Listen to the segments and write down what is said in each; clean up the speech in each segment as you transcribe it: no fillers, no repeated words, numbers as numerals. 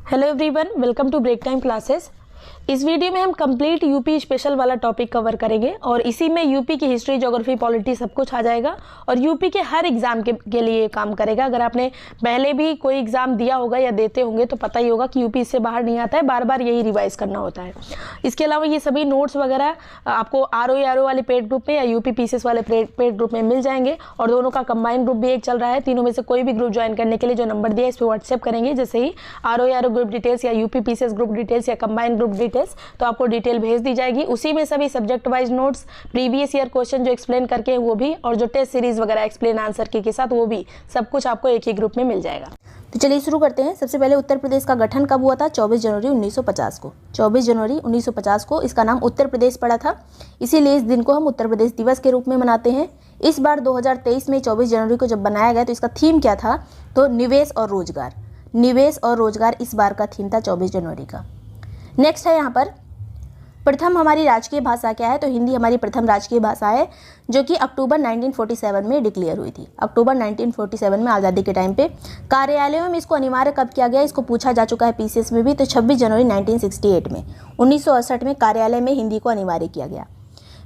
Hello everyone, welcome to break time classes. इस video में हम कंप्लीट यूपी स्पेशल वाला टॉपिक कवर करेंगे और इसी में यूपी की हिस्ट्री, ज्योग्राफी, पॉलिटी सब कुछ आ जाएगा और यूपी के हर एग्जाम के लिए काम करेगा। अगर आपने पहले भी कोई एग्जाम दिया होगा या देते होंगे तो पता ही होगा कि यूपी इससे बाहर नहीं आता है, बार बार यही रिवाइज करना होता है। इसके अलावा ये सभी नोट्स वगैरह आपको आरओ वाले पेड ग्रुप में या यूपी पीसीएस वाले पेड ग्रुप में मिल जाएंगे और दोनों का कंबाइंड ग्रुप भी एक चल रहा है। तीनों में से कोई भी ग्रुप ज्वाइन करने के लिए जो नंबर दिया है इस पर व्हाट्सएप करेंगे। जैसे ही आरओ ग्रुप डिटेल्स या यूपी पीसीएस ग्रुप डिटेल्स या कंबाइंड ग्रुप डिटेल्स तो आपको डिटेल भेज दी जाएगी। उसी में सभी subject wise notes, previous year question जो एक्सप्लेन करके वो भी, और जो टेस्ट सीरीज वगैरह एक्सप्लेन आंसर के साथ वो भी, सब कुछ आपको एक ही ग्रुप में मिल जाएगा। तो चलिए शुरू करते हैं। सबसे पहले उत्तर प्रदेश का गठन कब हुआ था? 24 जनवरी 1950 को। 24 जनवरी 1950 को इसका नाम उत्तर प्रदेश पड़ा था, इसीलिए इस दिन को हम उत्तर प्रदेश दिवस के रूप में मनाते हैं। इस बार 2023 में 24 जनवरी को जब बनाया गया तो इसका थीम क्या था? तो निवेश और रोजगार। निवेश और रोजगार इस बार का थीम था 24 जनवरी का। नेक्स्ट है यहाँ पर प्रथम हमारी राजकीय भाषा क्या है? तो हिंदी हमारी प्रथम राजकीय भाषा है जो कि अक्टूबर 1947 में डिक्लेयर हुई थी। अक्टूबर 1947 में आज़ादी के टाइम पे कार्यालयों में इसको अनिवार्य कब किया गया? इसको पूछा जा चुका है पीसीएस में भी। तो 26 जनवरी 1968 में, 1968 में कार्यालय में हिंदी को अनिवार्य किया गया।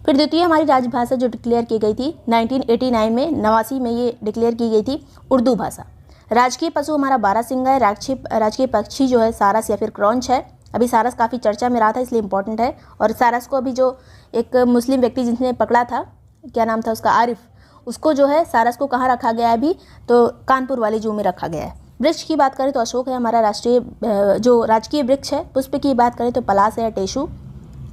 फिर द्वितीय हमारी राजभाषा जो डिक्लेयर की गई थी 1989 में, 89 में ये डिक्लेयर की गई थी उर्दू भाषा। राजकीय पशु हमारा बारहसिंगा है। राजकीय पक्षी जो है सारस या फिर क्रॉन्च है। अभी सारस काफ़ी चर्चा में रहा था इसलिए इम्पोर्टेंट है। और सारस को अभी जो एक मुस्लिम व्यक्ति जिसने पकड़ा था, क्या नाम था उसका, आरिफ, उसको जो है सारस को कहाँ रखा गया है अभी? तो कानपुर वाले जू में रखा गया है। वृक्ष की बात करें तो अशोक है हमारा राष्ट्रीय जो राजकीय वृक्ष है। पुष्प की बात करें तो पलाश है या टेशु।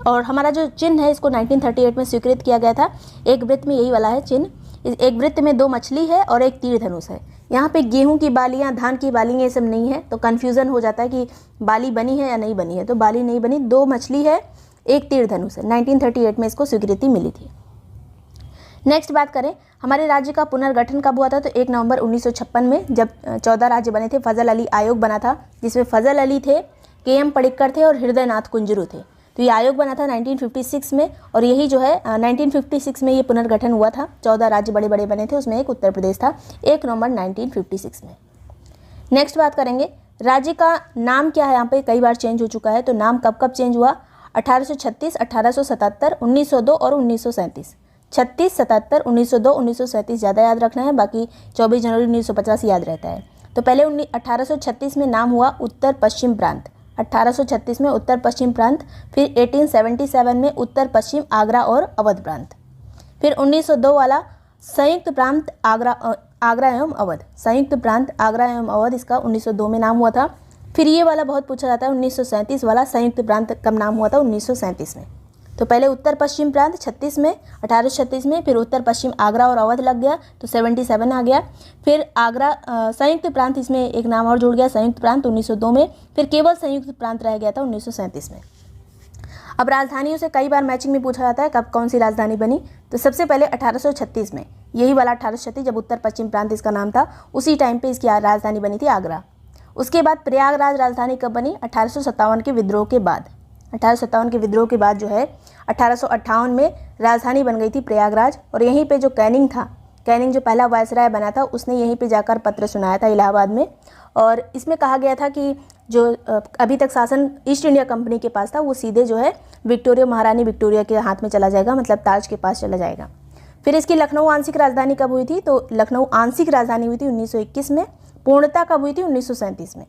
और हमारा जो चिन्ह है इसको 1938 में स्वीकृत किया गया था। एक वृत्त में यही वाला है चिन्ह। एक वृत्त में 2 मछली है और एक तीर धनुष है। यहाँ पे गेहूं की बालियाँ, धान की बालियाँ ये सब नहीं है, तो कन्फ्यूज़न हो जाता है कि बाली बनी है या नहीं बनी है। तो बाली नहीं बनी, 2 मछली है, एक तीर धनुष है। 1938 में इसको स्वीकृति मिली थी। नेक्स्ट बात करें हमारे राज्य का पुनर्गठन कब हुआ था? तो 1 नवंबर 1956 में, जब 14 राज्य बने थे। फजल अली आयोग बना था जिसमें फजल अली थे, के.एम. पडिक्कर थे और हृदयनाथ कुंजरू थे। तो ये आयोग बना था 1956 में और यही जो है 1956 में ये पुनर्गठन हुआ था। 14 राज्य बड़े बड़े बने थे, उसमें एक उत्तर प्रदेश था। 1 नवंबर 1956 में। नेक्स्ट बात करेंगे राज्य का नाम क्या है? यहाँ पे कई बार चेंज हो चुका है, तो नाम कब कब चेंज हुआ? 1836, 1877, 1902 और 1937। 36, 77, 1902, 1937 ज़्यादा याद रखना है, बाकी 24 जनवरी 1950 याद रहता है। तो पहले 1836 में नाम हुआ उत्तर पश्चिम प्रांत। 1836 में उत्तर पश्चिम प्रांत। फिर 1877 में उत्तर पश्चिम आगरा और अवध प्रांत। फिर 1902 वाला संयुक्त प्रांत आगरा एवं अवध। संयुक्त प्रांत आगरा एवं अवध, इसका 1902 में नाम हुआ था। फिर ये वाला बहुत पूछा जाता है 1937 वाला, संयुक्त प्रांत कब नाम हुआ था? 1937 में। तो पहले उत्तर पश्चिम प्रांत 36 में, 1836 में, फिर उत्तर पश्चिम आगरा और अवध लग गया तो 77 आ गया। फिर आगरा संयुक्त प्रांत, इसमें एक नाम और जुड़ गया संयुक्त प्रांत 1902 में। फिर केवल संयुक्त प्रांत रह गया था 1937 में। अब राजधानियों से कई बार मैचिंग में पूछा जाता है कब कौन सी राजधानी बनी? तो सबसे पहले 1836 में, यही वाला 1836 जब उत्तर पश्चिम प्रांत इसका नाम था, उसी टाइम पे इसकी राजधानी बनी थी आगरा। उसके बाद प्रयागराज राजधानी कब बनी? 1857 के विद्रोह के बाद। 1857 के विद्रोह के बाद जो है 1858 में राजधानी बन गई थी प्रयागराज। और यहीं पे जो कैनिंग था, कैनिंग जो पहला वायसराय बना था, उसने यहीं पे जाकर पत्र सुनाया था इलाहाबाद में। और इसमें कहा गया था कि जो अभी तक शासन ईस्ट इंडिया कंपनी के पास था वो सीधे जो है विक्टोरिया, महारानी विक्टोरिया के हाथ में चला जाएगा, मतलब ताज के पास चला जाएगा। फिर इसकी लखनऊ आंशिक राजधानी कब हुई थी? तो लखनऊ आंशिक राजधानी हुई थी 1921 में। पूर्णता कब हुई थी? 1937 में।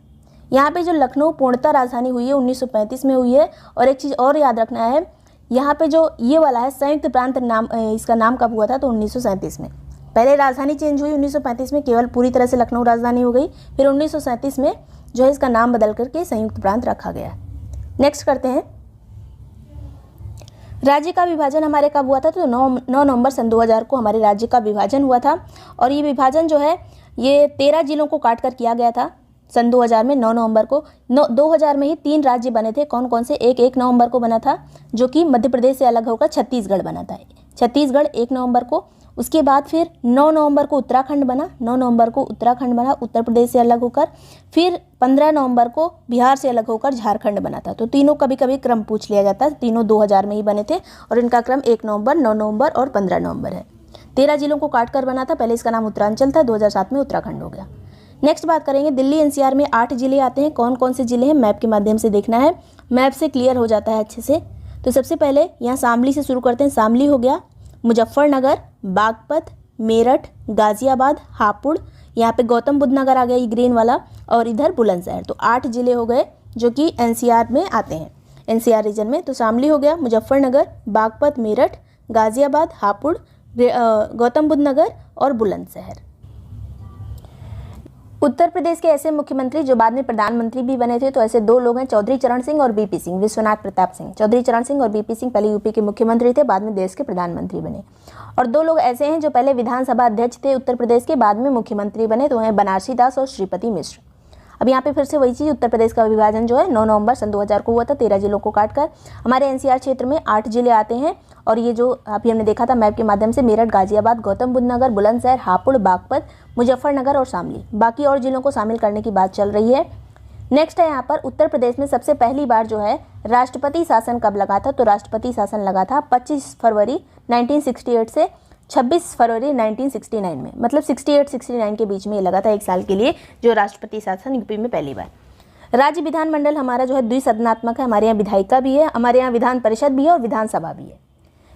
यहाँ पे जो लखनऊ पूर्णता राजधानी हुई है 1935 में हुई है। और एक चीज़ और याद रखना है, यहाँ पे जो ये वाला है संयुक्त प्रांत नाम, इसका नाम कब हुआ था? तो 1937 में। पहले राजधानी चेंज हुई 1935 में, केवल पूरी तरह से लखनऊ राजधानी हो गई। फिर 1937 में जो है इसका नाम बदल करके संयुक्त प्रांत रखा गया। नेक्स्ट करते हैं राज्य का विभाजन हमारे कब हुआ था? तो 9 नवंबर सन 2000 को हमारे राज्य का विभाजन हुआ था। और ये विभाजन जो है ये 13 जिलों को काट कर किया गया था सन 2000 में, 9 नवंबर को। 2000 में ही 3 राज्य बने थे। कौन कौन से? 1 नवंबर को बना था जो कि मध्य प्रदेश से अलग होकर छत्तीसगढ़ बना था। छत्तीसगढ़ 1 नवंबर को। उसके बाद फिर 9 नवंबर को उत्तराखंड बना। 9 नवंबर को उत्तराखंड बना उत्तर प्रदेश से अलग होकर। फिर 15 नवंबर को बिहार से अलग होकर झारखंड बना था। तो तीनों कभी कभी क्रम पूछ लिया जाता है। तीनों 2000 में ही बने थे और इनका क्रम 1 नवंबर, 9 नवंबर और 15 नवंबर है। 13 जिलों को काट कर बना था। पहले इसका नाम उत्तरांचल था, 2007 में उत्तराखंड हो गया। नेक्स्ट बात करेंगे, दिल्ली एनसीआर में 8 जिले आते हैं। कौन कौन से जिले हैं, मैप के माध्यम से देखना है, मैप से क्लियर हो जाता है अच्छे से। तो सबसे पहले यहाँ शामली से शुरू करते हैं। शामली हो गया, मुजफ्फरनगर, बागपत, मेरठ, गाजियाबाद, हापुड़, यहाँ पे गौतम बुद्ध नगर आ गया ये ग्रीन वाला, और इधर बुलंदशहर। तो 8 जिले हो गए जो कि एनसीआर में आते हैं, एनसीआर रीजन में। तो शामली हो गया, मुजफ्फरनगर, बागपत, मेरठ, गाजियाबाद, हापुड़, गौतम बुद्ध नगर और बुलंदशहर। उत्तर प्रदेश के ऐसे मुख्यमंत्री जो बाद में प्रधानमंत्री भी बने थे, तो ऐसे 2 लोग हैं, चौधरी चरण सिंह और बीपी सिंह, विश्वनाथ प्रताप सिंह। चौधरी चरण सिंह और बीपी सिंह पहले यूपी के मुख्यमंत्री थे, बाद में देश के प्रधानमंत्री बने। और 2 लोग ऐसे हैं जो पहले विधानसभा अध्यक्ष थे उत्तर प्रदेश के, बाद में मुख्यमंत्री बने, तो हैं बनारसी दास और श्रीपति मिश्र। अब यहाँ पे फिर से वही चीज़, उत्तर प्रदेश का विभाजन जो है 9 नवंबर सन 2000 को हुआ था, 13 जिलों को काटकर। हमारे एनसीआर क्षेत्र में 8 जिले आते हैं, और ये जो अभी हमने देखा था मैप के माध्यम से, मेरठ, गाजियाबाद, गौतम बुद्ध नगर, बुलंदशहर, हापुड़, बागपत, मुजफ्फरनगर और शामली। बाकी और जिलों को शामिल करने की बात चल रही है। नेक्स्ट है यहाँ पर, उत्तर प्रदेश में सबसे पहली बार जो है राष्ट्रपति शासन कब लगा था, तो राष्ट्रपति शासन लगा था 25 फरवरी 1968 से 26 फरवरी 1969 में, मतलब 68-69 के बीच में ये लगा था, 1 साल के लिए जो राष्ट्रपति शासन यूपी में पहली बार। राज्य विधानमंडल हमारा जो है द्विसदनात्मक है, हमारे यहाँ विधायिका भी है, हमारे यहाँ विधान परिषद भी है और विधानसभा भी है।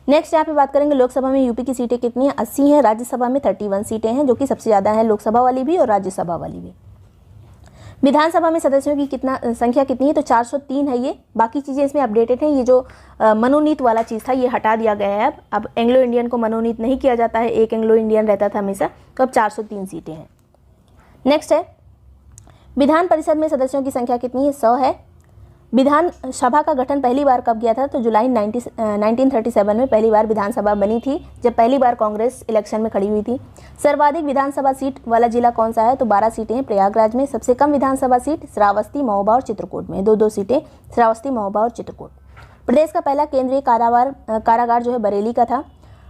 नेक्स्ट यहाँ पे बात करेंगे, लोकसभा में यूपी की सीटें कितनी हैं, 80 हैं। राज्यसभा में 31 सीटें हैं, जो कि सबसे ज़्यादा हैं, लोकसभा वाली भी और राज्यसभा वाली भी। विधानसभा में सदस्यों की संख्या कितनी है, तो 403 है ये। बाकी चीज़ें इसमें अपडेटेड हैं। ये जो मनोनीत वाला चीज़ था ये हटा दिया गया है। अब एंग्लो इंडियन को मनोनीत नहीं किया जाता है, एक एंग्लो इंडियन रहता था हमेशा, तो अब 403 सीटें हैं। नेक्स्ट है, विधान परिषद में सदस्यों की संख्या कितनी है, 100 है। विधानसभा का गठन पहली बार कब किया था, तो जुलाई 1937 में पहली बार विधानसभा बनी थी, जब पहली बार कांग्रेस इलेक्शन में खड़ी हुई थी। सर्वाधिक विधानसभा सीट वाला जिला कौन सा है, तो 12 सीटें हैं प्रयागराज में। सबसे कम विधानसभा सीट श्रावस्ती, महोबा और चित्रकूट में, 2-2 सीटें श्रावस्ती, महोबा और चित्रकूट। प्रदेश का पहला केंद्रीय कारागार जो है बरेली का था।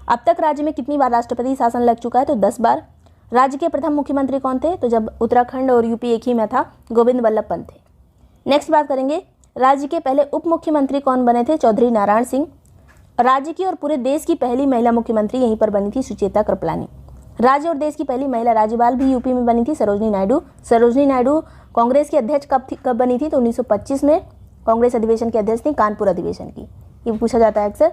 अब तक राज्य में कितनी बार राष्ट्रपति शासन लग चुका है, तो 10 बार। राज्य के प्रथम मुख्यमंत्री कौन थे, तो जब उत्तराखंड और यूपी एक ही में था, गोविंद वल्लभ पंत थे। नेक्स्ट बात करेंगे, राज्य के पहले उप मुख्यमंत्री कौन बने थे, चौधरी नारायण सिंह। राज्य की और पूरे देश की पहली महिला मुख्यमंत्री यहीं पर बनी थी, सुचेता कृपलानी। राज्य और देश की पहली महिला राज्यपाल भी यूपी में बनी थी, सरोजनी नायडू। सरोजनी नायडू कांग्रेस की अध्यक्ष कब बनी थी, तो 1925 में कांग्रेस अधिवेशन की अध्यक्ष थी, कानपुर अधिवेशन की। ये पूछा जाता है अक्सर।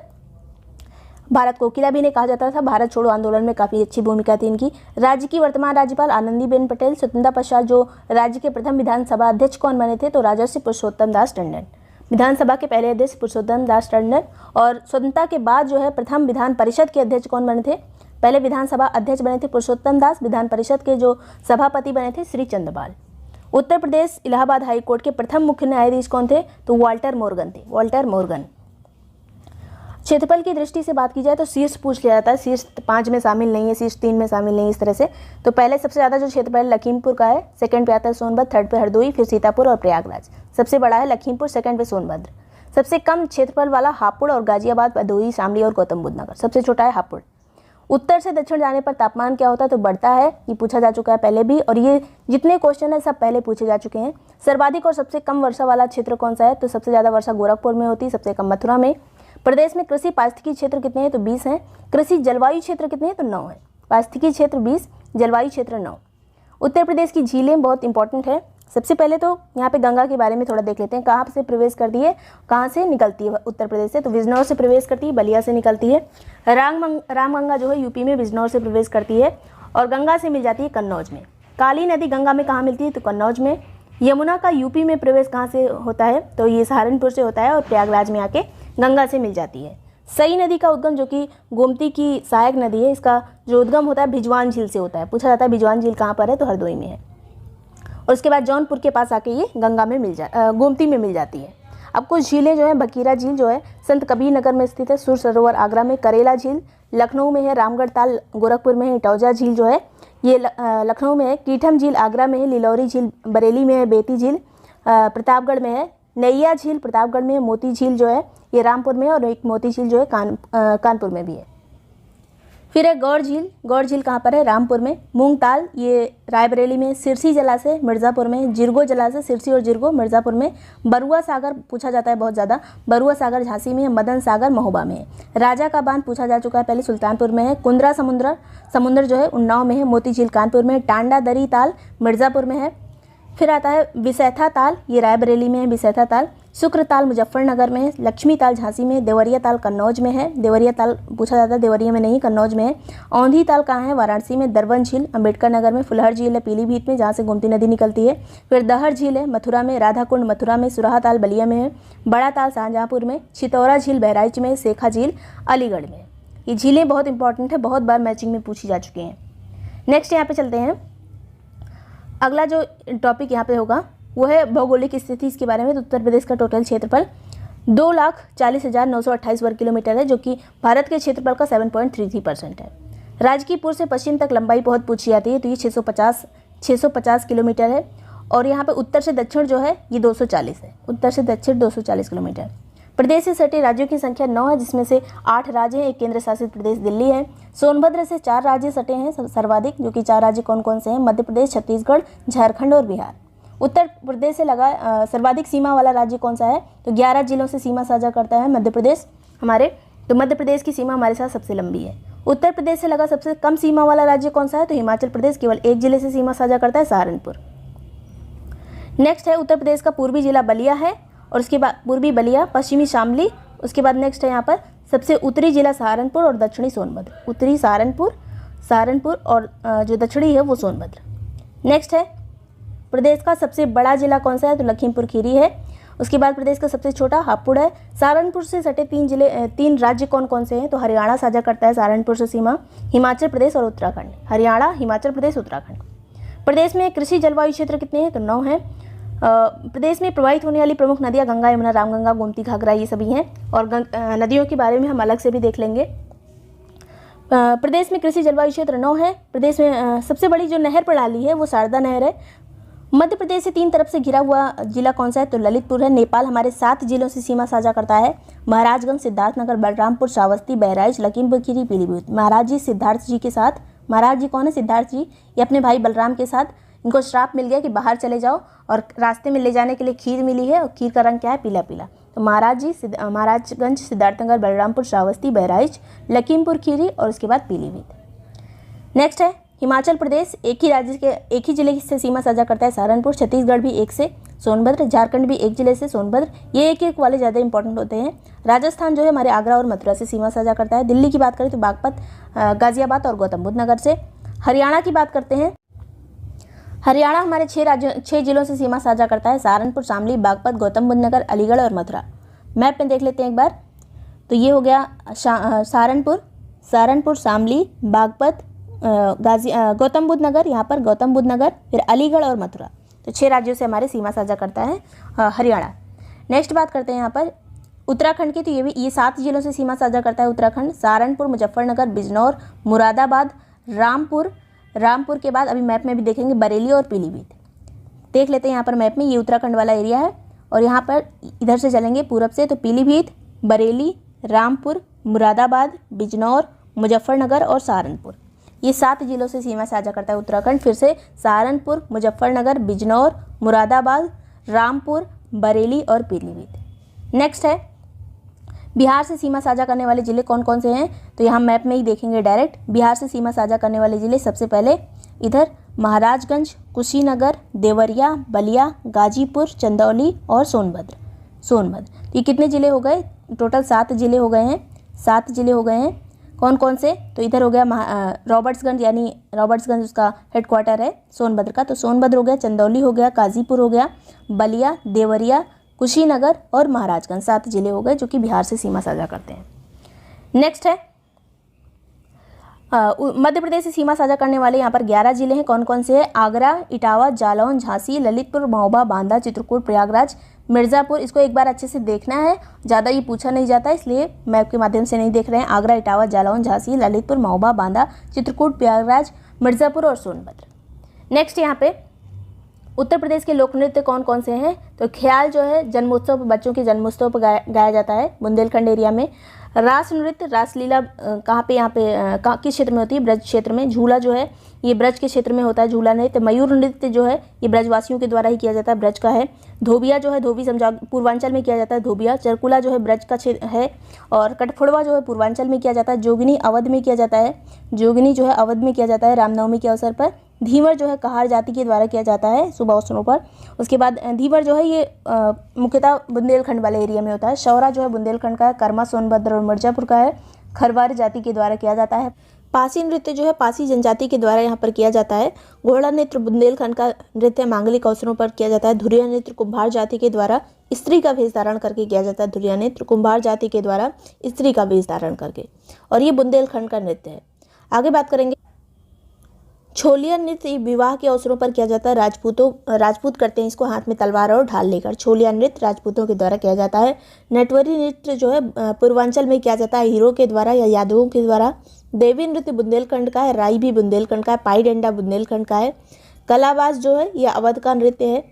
भारत कोकिला भी ने कहा जाता था, भारत छोड़ो आंदोलन में काफ़ी अच्छी भूमिका थी इनकी। राज्य की वर्तमान राज्यपाल आनंदीबेन पटेल। स्वतंत्रता पश्चात जो राज्य के प्रथम विधानसभा अध्यक्ष कौन बने थे, तो राजर्षि पुरुषोत्तम दास टंडन। विधानसभा के पहले अध्यक्ष पुरुषोत्तम दास टंडन। और स्वतंत्रता के बाद जो है प्रथम विधान परिषद के अध्यक्ष कौन बने थे, पहले विधानसभा अध्यक्ष बने थे पुरुषोत्तम दास, विधान परिषद के जो सभापति बने थे श्री चंद्रपाल। उत्तर प्रदेश इलाहाबाद हाई कोर्ट के प्रथम मुख्य न्यायाधीश कौन थे, तो वाल्टर मोर्गन थे, वाल्टर मोर्गन। क्षेत्रफल की दृष्टि से बात की जाए तो शीर्ष पूछ लिया जाता है, शीर्ष 5 में शामिल नहीं है, शीर्ष 3 में शामिल नहीं, इस तरह से। तो पहले सबसे ज़्यादा जो क्षेत्रफल लखीमपुर का है, सेकंड पे आता है सोनभद्र, थर्ड पे हरदोई, फिर सीतापुर और प्रयागराज। सबसे बड़ा है लखीमपुर, सेकंड पे सोनभद्र। सबसे कम क्षेत्रफल वाला हापुड़ और गाजियाबाद, भदोही, शामली और गौतम बुद्ध नगर। सबसे छोटा है हापुड़। उत्तर से दक्षिण जाने पर तापमान क्या होता है, तो बढ़ता है, ये पूछा जा चुका है पहले भी, और ये जितने क्वेश्चन है सब पहले पूछे जा चुके हैं। सर्वाधिक और सबसे कम वर्षा वाला क्षेत्र कौन सा है, तो सबसे ज़्यादा वर्षा गोरखपुर में होती है, सबसे कम मथुरा में। प्रदेश में कृषि पारिस्थितिकी क्षेत्र कितने हैं, तो 20 हैं। कृषि जलवायु क्षेत्र कितने हैं, तो 9 है। पारिस्थितिकी क्षेत्र 20, जलवायु क्षेत्र 9। उत्तर प्रदेश की झीलें बहुत इंपॉर्टेंट है। सबसे पहले तो यहाँ पे गंगा के बारे में थोड़ा देख लेते हैं, कहाँ से प्रवेश करती है, कहाँ से निकलती है उत्तर प्रदेश से, तो बिजनौर से प्रवेश करती है, बलिया से निकलती है। रामगंगा जो है यूपी में बिजनौर से प्रवेश करती है और गंगा से मिल जाती है कन्नौज में। काली नदी गंगा में कहाँ मिलती है, तो कन्नौज में। यमुना का यूपी में प्रवेश कहाँ से होता है, तो ये सहारनपुर से होता है और प्रयागराज में आके गंगा से मिल जाती है। सई नदी का उद्गम जो कि गोमती की सहायक नदी है, इसका जो उद्गम होता है भिजवान झील से होता है। पूछा जाता है भिजवान झील कहाँ पर है, तो हरदोई में है। और उसके बाद जौनपुर के पास आके ये गंगा में गोमती में मिल जाती है। अब कुछ झीलें जो है, बकीरा झील जो है संत कबीर नगर में स्थित है, सुर सरोवर आगरा में, करेला झील लखनऊ में है, रामगढ़ ताल गोरखपुर में है, इटौजा झील जो है ये लखनऊ में है, कीठम झील आगरा में है, लिलौरी झील बरेली में है, बेती झील प्रतापगढ़ में है, नैया झील प्रतापगढ़ में है, मोती झील जो है ये रामपुर में है और एक मोती झील जो है कानपुर में भी है। फिर है गौड़ झील। गौड़ झील कहाँ पर है? रामपुर में। मूंगताल ये रायबरेली में। सिरसी जलाशय मिर्ज़ापुर में। जिरगो जलाशय, सिरसी और जिरगो मिर्ज़ापुर में। बरुआ सागर पूछा जाता है बहुत ज़्यादा, बरुआ सागर झांसी में है। मदन सागर महोबा में है। राजा का बांध पूछा जा चुका है पहले, सुल्तानपुर में है। कुंद्रा समुद्र जो है उन्नाव में है। मोती झील कानपुर में। टांडा दरी ताल मिर्ज़ापुर में है। फिर आता है बिसैथा ताल, ये रायबरेली में है बिसैथा ताल। शुक्र ताल मुजफ्फरनगर में है। लक्ष्मी ताल झांसी में है। देवरिया ताल कन्नौज में है। देवरिया ताल पूछा जाता है, देवरिया में नहीं, कन्नौज में है। औंधी ताल कहाँ है? वाराणसी में। दरबन झील अम्बेडकर नगर में। फुलहर झील है पीलीभीत में, जहाँ से गोमती नदी निकलती है। फिर दहर झील है मथुरा में। राधाकुंड मथुरा में। सुराहा ताल बलिया में है। बड़ा ताल शाहजहाँपुर में। चितौरा झील बहराइच में। शेखा झील अलीगढ़ में। ये झीलें बहुत इंपॉर्टेंट है, बहुत बार मैचिंग में पूछी जा चुकी हैं। नेक्स्ट यहाँ पे चलते हैं। अगला जो टॉपिक यहाँ पे होगा वो है भौगोलिक स्थिति, इसके बारे में। तो उत्तर प्रदेश का टोटल क्षेत्रफल 2,40,928 वर्ग किलोमीटर है, जो कि भारत के क्षेत्रफल का 7.33% है। राज्य की पूर्व से पश्चिम तक लंबाई बहुत पूछी जाती है, तो ये 650 किलोमीटर है। और यहाँ पे उत्तर से दक्षिण जो है ये 240 है। उत्तर से दक्षिण 240 किलोमीटर। प्रदेश से सटे राज्यों की संख्या 9 है, जिसमें से 8 राज्य हैं। एक केंद्र शासित प्रदेश दिल्ली है। सोनभद्र से 4 राज्य सटे हैं सर्वाधिक, जो कि 4 राज्य कौन कौन से हैं? मध्य प्रदेश, छत्तीसगढ़, झारखंड और बिहार। उत्तर प्रदेश से लगा सर्वाधिक सीमा वाला राज्य कौन सा है? तो 11 जिलों से सीमा साझा करता है मध्य प्रदेश हमारे। तो मध्य प्रदेश की सीमा हमारे साथ सबसे लंबी है। उत्तर प्रदेश से लगा सबसे कम सीमा वाला राज्य कौन सा है? तो हिमाचल प्रदेश, केवल 1 जिले से सीमा साझा करता है, सहारनपुर। नेक्स्ट है उत्तर प्रदेश का पूर्वी जिला बलिया है, और उसके बाद पूर्वी बलिया, पश्चिमी शामली। उसके बाद नेक्स्ट है यहाँ पर सबसे उत्तरी जिला सहारनपुर और दक्षिणी सोनभद्र। उत्तरी सहारनपुर और जो दक्षिणी है वो सोनभद्र। नेक्स्ट है प्रदेश का सबसे बड़ा जिला कौन सा है? तो लखीमपुर खीरी है। उसके बाद प्रदेश का सबसे छोटा हापुड़ है। सहारनपुर से सटे 3 राज्य कौन कौन से हैं? तो हरियाणा साझा करता है सहारनपुर से सीमा, हिमाचल प्रदेश और उत्तराखंड। हरियाणा, हिमाचल प्रदेश, उत्तराखंड। प्रदेश में कृषि जलवायु क्षेत्र कितने हैं? तो 9 हैं। प्रदेश में प्रवाहित होने वाली प्रमुख नदियाँ गंगा, यमुना, रामगंगा, गोमती, घाघरा, ये सभी हैं। और नदियों के बारे में हम अलग से भी देख लेंगे। प्रदेश में कृषि जलवायु क्षेत्र 9 है। प्रदेश में सबसे बड़ी जो नहर प्रणाली है वो शारदा नहर है। मध्य प्रदेश से 3 तरफ से घिरा हुआ जिला कौन सा है? तो ललितपुर है। नेपाल हमारे 7 जिलों से सीमा साझा करता है। महाराजगंज, सिद्धार्थनगर, बलरामपुर, श्रावस्ती, बहराइच, लखीमपुर खीरी, पीलीभीत। महाराज जी सिद्धार्थ जी के साथ, महाराज जी कौन है? सिद्धार्थ जी, ये अपने भाई बलराम के साथ, इनको श्राप मिल गया कि बाहर चले जाओ, और रास्ते में ले जाने के लिए खीर मिली है, और खीर का रंग क्या है? पीला पीला। तो महाराज जी महाराजगंज, सिद्धार्थनगर, बलरामपुर, श्रावस्ती, बहराइच, लखीमपुर खीरी और उसके बाद पीलीभीत। नेक्स्ट है हिमाचल प्रदेश, एक ही जिले से सीमा साझा करता है, सहारनपुर। छत्तीसगढ़ भी 1 से, सोनभद्र। झारखंड भी 1 जिले से, सोनभद्र। ये एक वाले ज़्यादा इंपॉर्टेंट होते हैं। राजस्थान जो है हमारे आगरा और मथुरा से सीमा साझा करता है। दिल्ली की बात करें तो बागपत, गाजियाबाद और गौतम बुद्ध नगर से। हरियाणा की बात करते हैं। हरियाणा हमारे 6 जिलों से सीमा साझा करता है, सहारनपुर, शामली, बागपत, गौतम बुद्ध नगर, अलीगढ़ और मथुरा। मैप में देख लेते हैं एक बार। तो ये हो गया सहारनपुर, शामली, बागपत, गौतम बुद्ध नगर, यहाँ पर गौतम बुद्ध नगर, फिर अलीगढ़ और मथुरा। तो 6 राज्यों से हमारे सीमा साझा करता है हरियाणा। नेक्स्ट बात करते हैं यहाँ पर उत्तराखंड की। तो ये 7 जिलों से सीमा साझा करता है उत्तराखंड। सहारनपुर, मुजफ्फरनगर, बिजनौर, मुरादाबाद, रामपुर के बाद अभी मैप में भी देखेंगे बरेली और पीलीभीत। देख लेते हैं यहाँ पर मैप में, ये उत्तराखंड वाला एरिया है। और यहाँ पर इधर से चलेंगे पूरब से, तो पीलीभीत, बरेली, रामपुर, मुरादाबाद, बिजनौर, मुजफ्फरनगर और सहारनपुर, ये 7 जिलों से सीमा साझा करता है उत्तराखंड। फिर से सहारनपुर, मुजफ्फरनगर, बिजनौर, मुरादाबाद, रामपुर, बरेली और पीलीभीत। नेक्स्ट है बिहार से सीमा साझा करने वाले ज़िले कौन कौन से हैं? तो यहाँ मैप में ही देखेंगे डायरेक्ट। बिहार से सीमा साझा करने वाले ज़िले सबसे पहले इधर महाराजगंज, कुशीनगर, देवरिया, बलिया, गाजीपुर, चंदौली और सोनभद्र। तो ये कितने ज़िले हो गए? टोटल 7 ज़िले हो गए हैं। 7 ज़िले हो गए हैं। कौन कौन से? तो इधर हो गया रॉबर्ट्सगंज, यानी रॉबर्ट्सगंज उसका हेडक्वार्टर है सोनभद्र का, तो सोनभद्र हो गया, चंदौली हो गया, गाजीपुर हो गया, बलिया, देवरिया, कुशीनगर और महाराजगंज। 7 जिले हो गए जो कि बिहार से सीमा साझा करते हैं। नेक्स्ट है मध्य प्रदेश से सीमा साझा करने वाले यहाँ पर 11 जिले हैं। कौन कौन से हैं? आगरा, इटावा, जालौन, झांसी, ललितपुर, महोबा, बांदा, चित्रकूट, प्रयागराज, मिर्ज़ापुर। इसको एक बार अच्छे से देखना है, ज़्यादा ये पूछा नहीं जाता इसलिए मैप के माध्यम से नहीं देख रहे हैं। आगरा, इटावा, जालौन, झांसी, ललितपुर, महोबा, बांदा, चित्रकूट, प्रयागराज, मिर्ज़ापुर और सोनभद्र। नेक्स्ट यहाँ पे उत्तर प्रदेश के लोक नृत्य कौन कौन से हैं? तो ख्याल जो है जन्मोत्सव पर, बच्चों के जन्मोत्सव पर गाया जाता है बुंदेलखंड एरिया में। रास नृत्य, रासलीला कहाँ पे, यहाँ पे किस क्षेत्र में होती है? ब्रज क्षेत्र में। झूला जो है ये ब्रज के क्षेत्र में होता है झूला नृत्य। मयूर नृत्य जो है ये ब्रजवासियों के द्वारा ही किया जाता है, ब्रज का है। धोबिया जो है, धोबी समझा पूर्वांचल में किया जाता है धोबिया। चरकुला जो है ब्रज का क्षेत्र है, और कटफुड़वा जो है पूर्वांचल में किया जाता है। जोगिनी अवध में किया जाता है, जोगिनी जो है अवध में किया जाता है रामनवमी के अवसर पर। धीवर जो है कहार जाति के द्वारा किया जाता है शुभ अवसरों पर। उसके बाद धीवर जो है ये मुख्यतः बुंदेलखंड वाले एरिया में होता है। शौरा जो है बुंदेलखंड का है। कर्मा सोनभद्र और मिर्जापुर का है, खरवार जाति के द्वारा किया जाता है। पासी नृत्य जो है पासी जनजाति के द्वारा यहाँ पर किया जाता है। घोड़ा नृत्य बुंदेलखंड का नृत्य मांगलिक अवसरों पर किया जाता है। धुरिया नृत्य कुम्भार जाति के द्वारा स्त्री का वेश धारण करके किया जाता है। धुरिया नृत्य कुम्भार जाति के द्वारा स्त्री का वेश धारण करके, और ये बुंदेलखंड का नृत्य है। आगे बात करेंगे छोलिया नृत्य विवाह के अवसरों पर किया जाता है। राजपूत करते हैं इसको हाथ में तलवार और ढाल लेकर। छोलिया नृत्य राजपूतों के द्वारा किया जाता है। नटवरी नृत्य जो है पूर्वांचल में किया जाता है हीरो के द्वारा या यादवों के द्वारा। देवी नृत्य बुंदेलखंड का है। राई भी बुंदेलखंड का है। पाई डंडा बुंदेलखंड का है। कलाबाज जो है यह अवध का नृत्य है।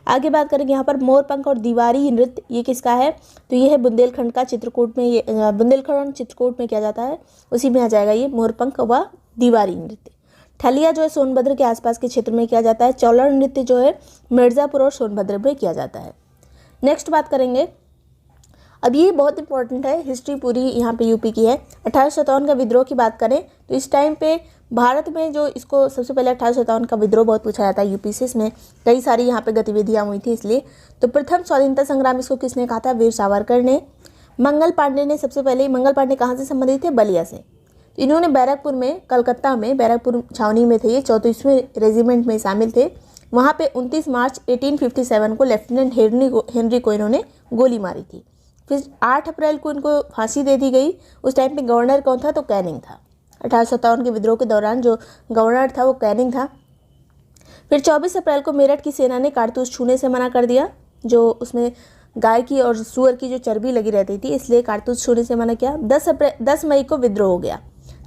आगे बात करेंगे यहाँ पर मोरपंख और दीवारी नृत्य, ये किसका है? तो ये है बुंदेलखंड का। चित्रकूट में ये बुंदेलखंड चित्रकूट में किया जाता है, उसी में आ जाएगा ये मोरपंख व दीवारी नृत्य। ठलिया जो है सोनभद्र के आसपास के क्षेत्र में किया जाता है। चौलड़ नृत्य जो है मिर्ज़ापुर और सोनभद्र में किया जाता है। नेक्स्ट बात करेंगे, अब ये बहुत इंपॉर्टेंट है, हिस्ट्री पूरी यहाँ पे यूपी की है। 1857 का विद्रोह की बात करें तो इस टाइम पे भारत में जो इसको सबसे पहले 1857 का विद्रोह बहुत पूछा जाता है यूपी से। इसमें कई सारी यहाँ पे गतिविधियाँ हुई थी इसलिए। तो प्रथम स्वाधीनता संग्राम इसको किसने कहा था? वीर सावरकर ने। मंगल पांडे ने सबसे पहले, मंगल पांडे कहाँ से संबंधित थे? बलिया से। इन्होंने बैरकपुर में, कलकत्ता में बैरकपुर छावनी में थे ये, 34वें रेजिमेंट में शामिल थे। वहाँ पे 29 मार्च 1857 को लेफ्टिनेंट हेनरी को इन्होंने गोली मारी थी। फिर 8 अप्रैल को इनको फांसी दे दी गई। उस टाइम पे गवर्नर कौन था? तो कैनिंग था। 1857 के विद्रोह के दौरान जो गवर्नर था वो कैनिंग था। फिर 24 अप्रैल को मेरठ की सेना ने कारतूस छूने से मना कर दिया, जो उसमें गाय की और सूअर की जो चर्बी लगी रहती थी, इसलिए कारतूस छूने से मना किया। 10 मई को विद्रोह हो गया।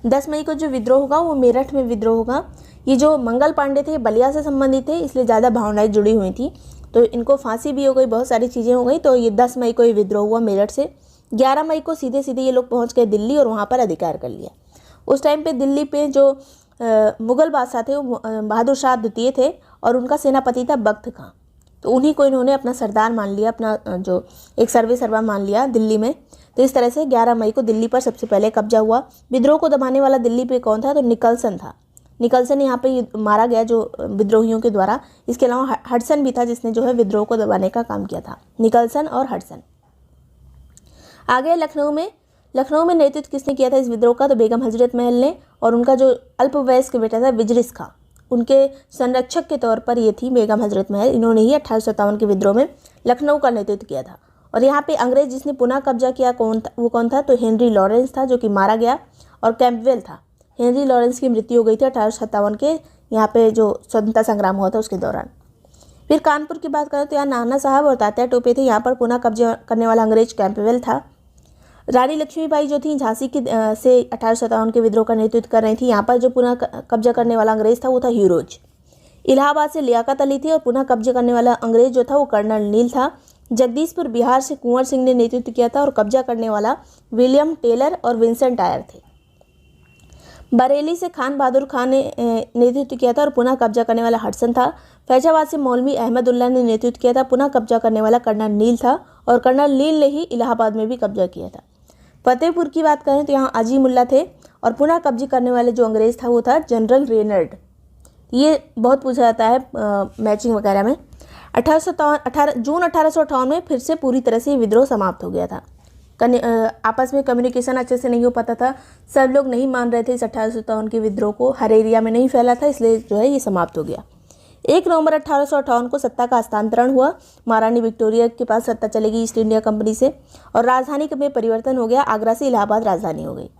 10 मई को जो विद्रोह होगा वो मेरठ में विद्रोह होगा। ये जो मंगल पांडे थे बलिया से संबंधित थे, इसलिए ज़्यादा भावनाएं जुड़ी हुई थी, तो इनको फांसी भी हो गई, बहुत सारी चीज़ें हो गई। तो ये 10 मई को ये विद्रोह हुआ मेरठ से। 11 मई को सीधे सीधे ये लोग पहुंच गए दिल्ली और वहाँ पर अधिकार कर लिया। उस टाइम पे दिल्ली पे जो मुग़ल बादशाह थे वो बहादुर शाह द्वितीय थे, और उनका सेनापति था बख्त खां। तो उन्हीं को इन्होंने अपना सरदार मान लिया, अपना जो एक सर्वा मान लिया दिल्ली में। तो इस तरह से 11 मई को दिल्ली पर सबसे पहले कब्जा हुआ। विद्रोह को दबाने वाला दिल्ली पे कौन था? तो निकलसन था। निकलसन यहाँ पे मारा गया जो विद्रोहियों के द्वारा। इसके अलावा हडसन भी था जिसने जो है विद्रोह को दबाने का काम किया था। निकलसन और हडसन। आगे लखनऊ में नेतृत्व किसने किया था इस विद्रोह का? तो बेगम हजरत महल ने, और उनका जो अल्पवयस्क बेटा था विजरिस खां, उनके संरक्षक के तौर पर ये थी बेगम हजरत महल। इन्होंने ही 1857 के विद्रोह में लखनऊ का नेतृत्व किया था। और यहाँ पे अंग्रेज जिसने पुनः कब्जा किया वो कौन था? तो हेनरी लॉरेंस था, जो कि मारा गया, और कैंपवेल था। हेनरी लॉरेंस की मृत्यु हो गई थी 1857 के यहाँ पे जो स्वतंत्रता संग्राम हुआ था उसके दौरान। फिर कानपुर की बात करें तो यहाँ नाना साहब और तात्या टोपे थे। यहाँ पर पुनः कब्जा करने वाला अंग्रेज कैंपवेल था। रानी लक्ष्मीबाई जो थी झांसी की से 1857 के विद्रोह का नेतृत्व कर रही थी। यहाँ पर जो पुनः कब्जा करने वाला अंग्रेज था वो था ह्यूरोज। इलाहाबाद से लियाकत अली थी, और पुनः कब्जा करने वाला अंग्रेज जो था वो कर्नल नील था। जगदीशपुर बिहार से कुंवर सिंह ने नेतृत्व किया था, और कब्जा करने वाला विलियम टेलर और विंसेंट आयर थे। बरेली से खान बहादुर खान ने नेतृत्व किया था, और पुनः कब्जा करने वाला हडसन था। फैजाबाद से मौलवी अहमदुल्ला ने नेतृत्व किया था, पुनः कब्जा करने वाला कर्नल नील था, और कर्नल नील ने ही इलाहाबाद में भी कब्जा किया था। फतेहपुर की बात करें तो यहाँ अजीमुल्ला थे, और पुनः कब्जे करने वाले जो अंग्रेज था वो था जनरल रेनर्ड। ये बहुत पूछा जाता है मैचिंग वगैरह में। जून 1858 में फिर से पूरी तरह से विद्रोह समाप्त हो गया था। आपस में कम्युनिकेशन अच्छे से नहीं हो पाता था, सब लोग नहीं मान रहे थे इस 1857 के विद्रोह को, हर एरिया में नहीं फैला था, इसलिए जो है ये समाप्त हो गया। 1 नवंबर 1858 को सत्ता का हस्तांतरण हुआ। महारानी विक्टोरिया के पास सत्ता चलेगी ईस्ट इंडिया कंपनी से, और राजधानी में परिवर्तन हो गया। आगरा से इलाहाबाद राजधानी हो गई।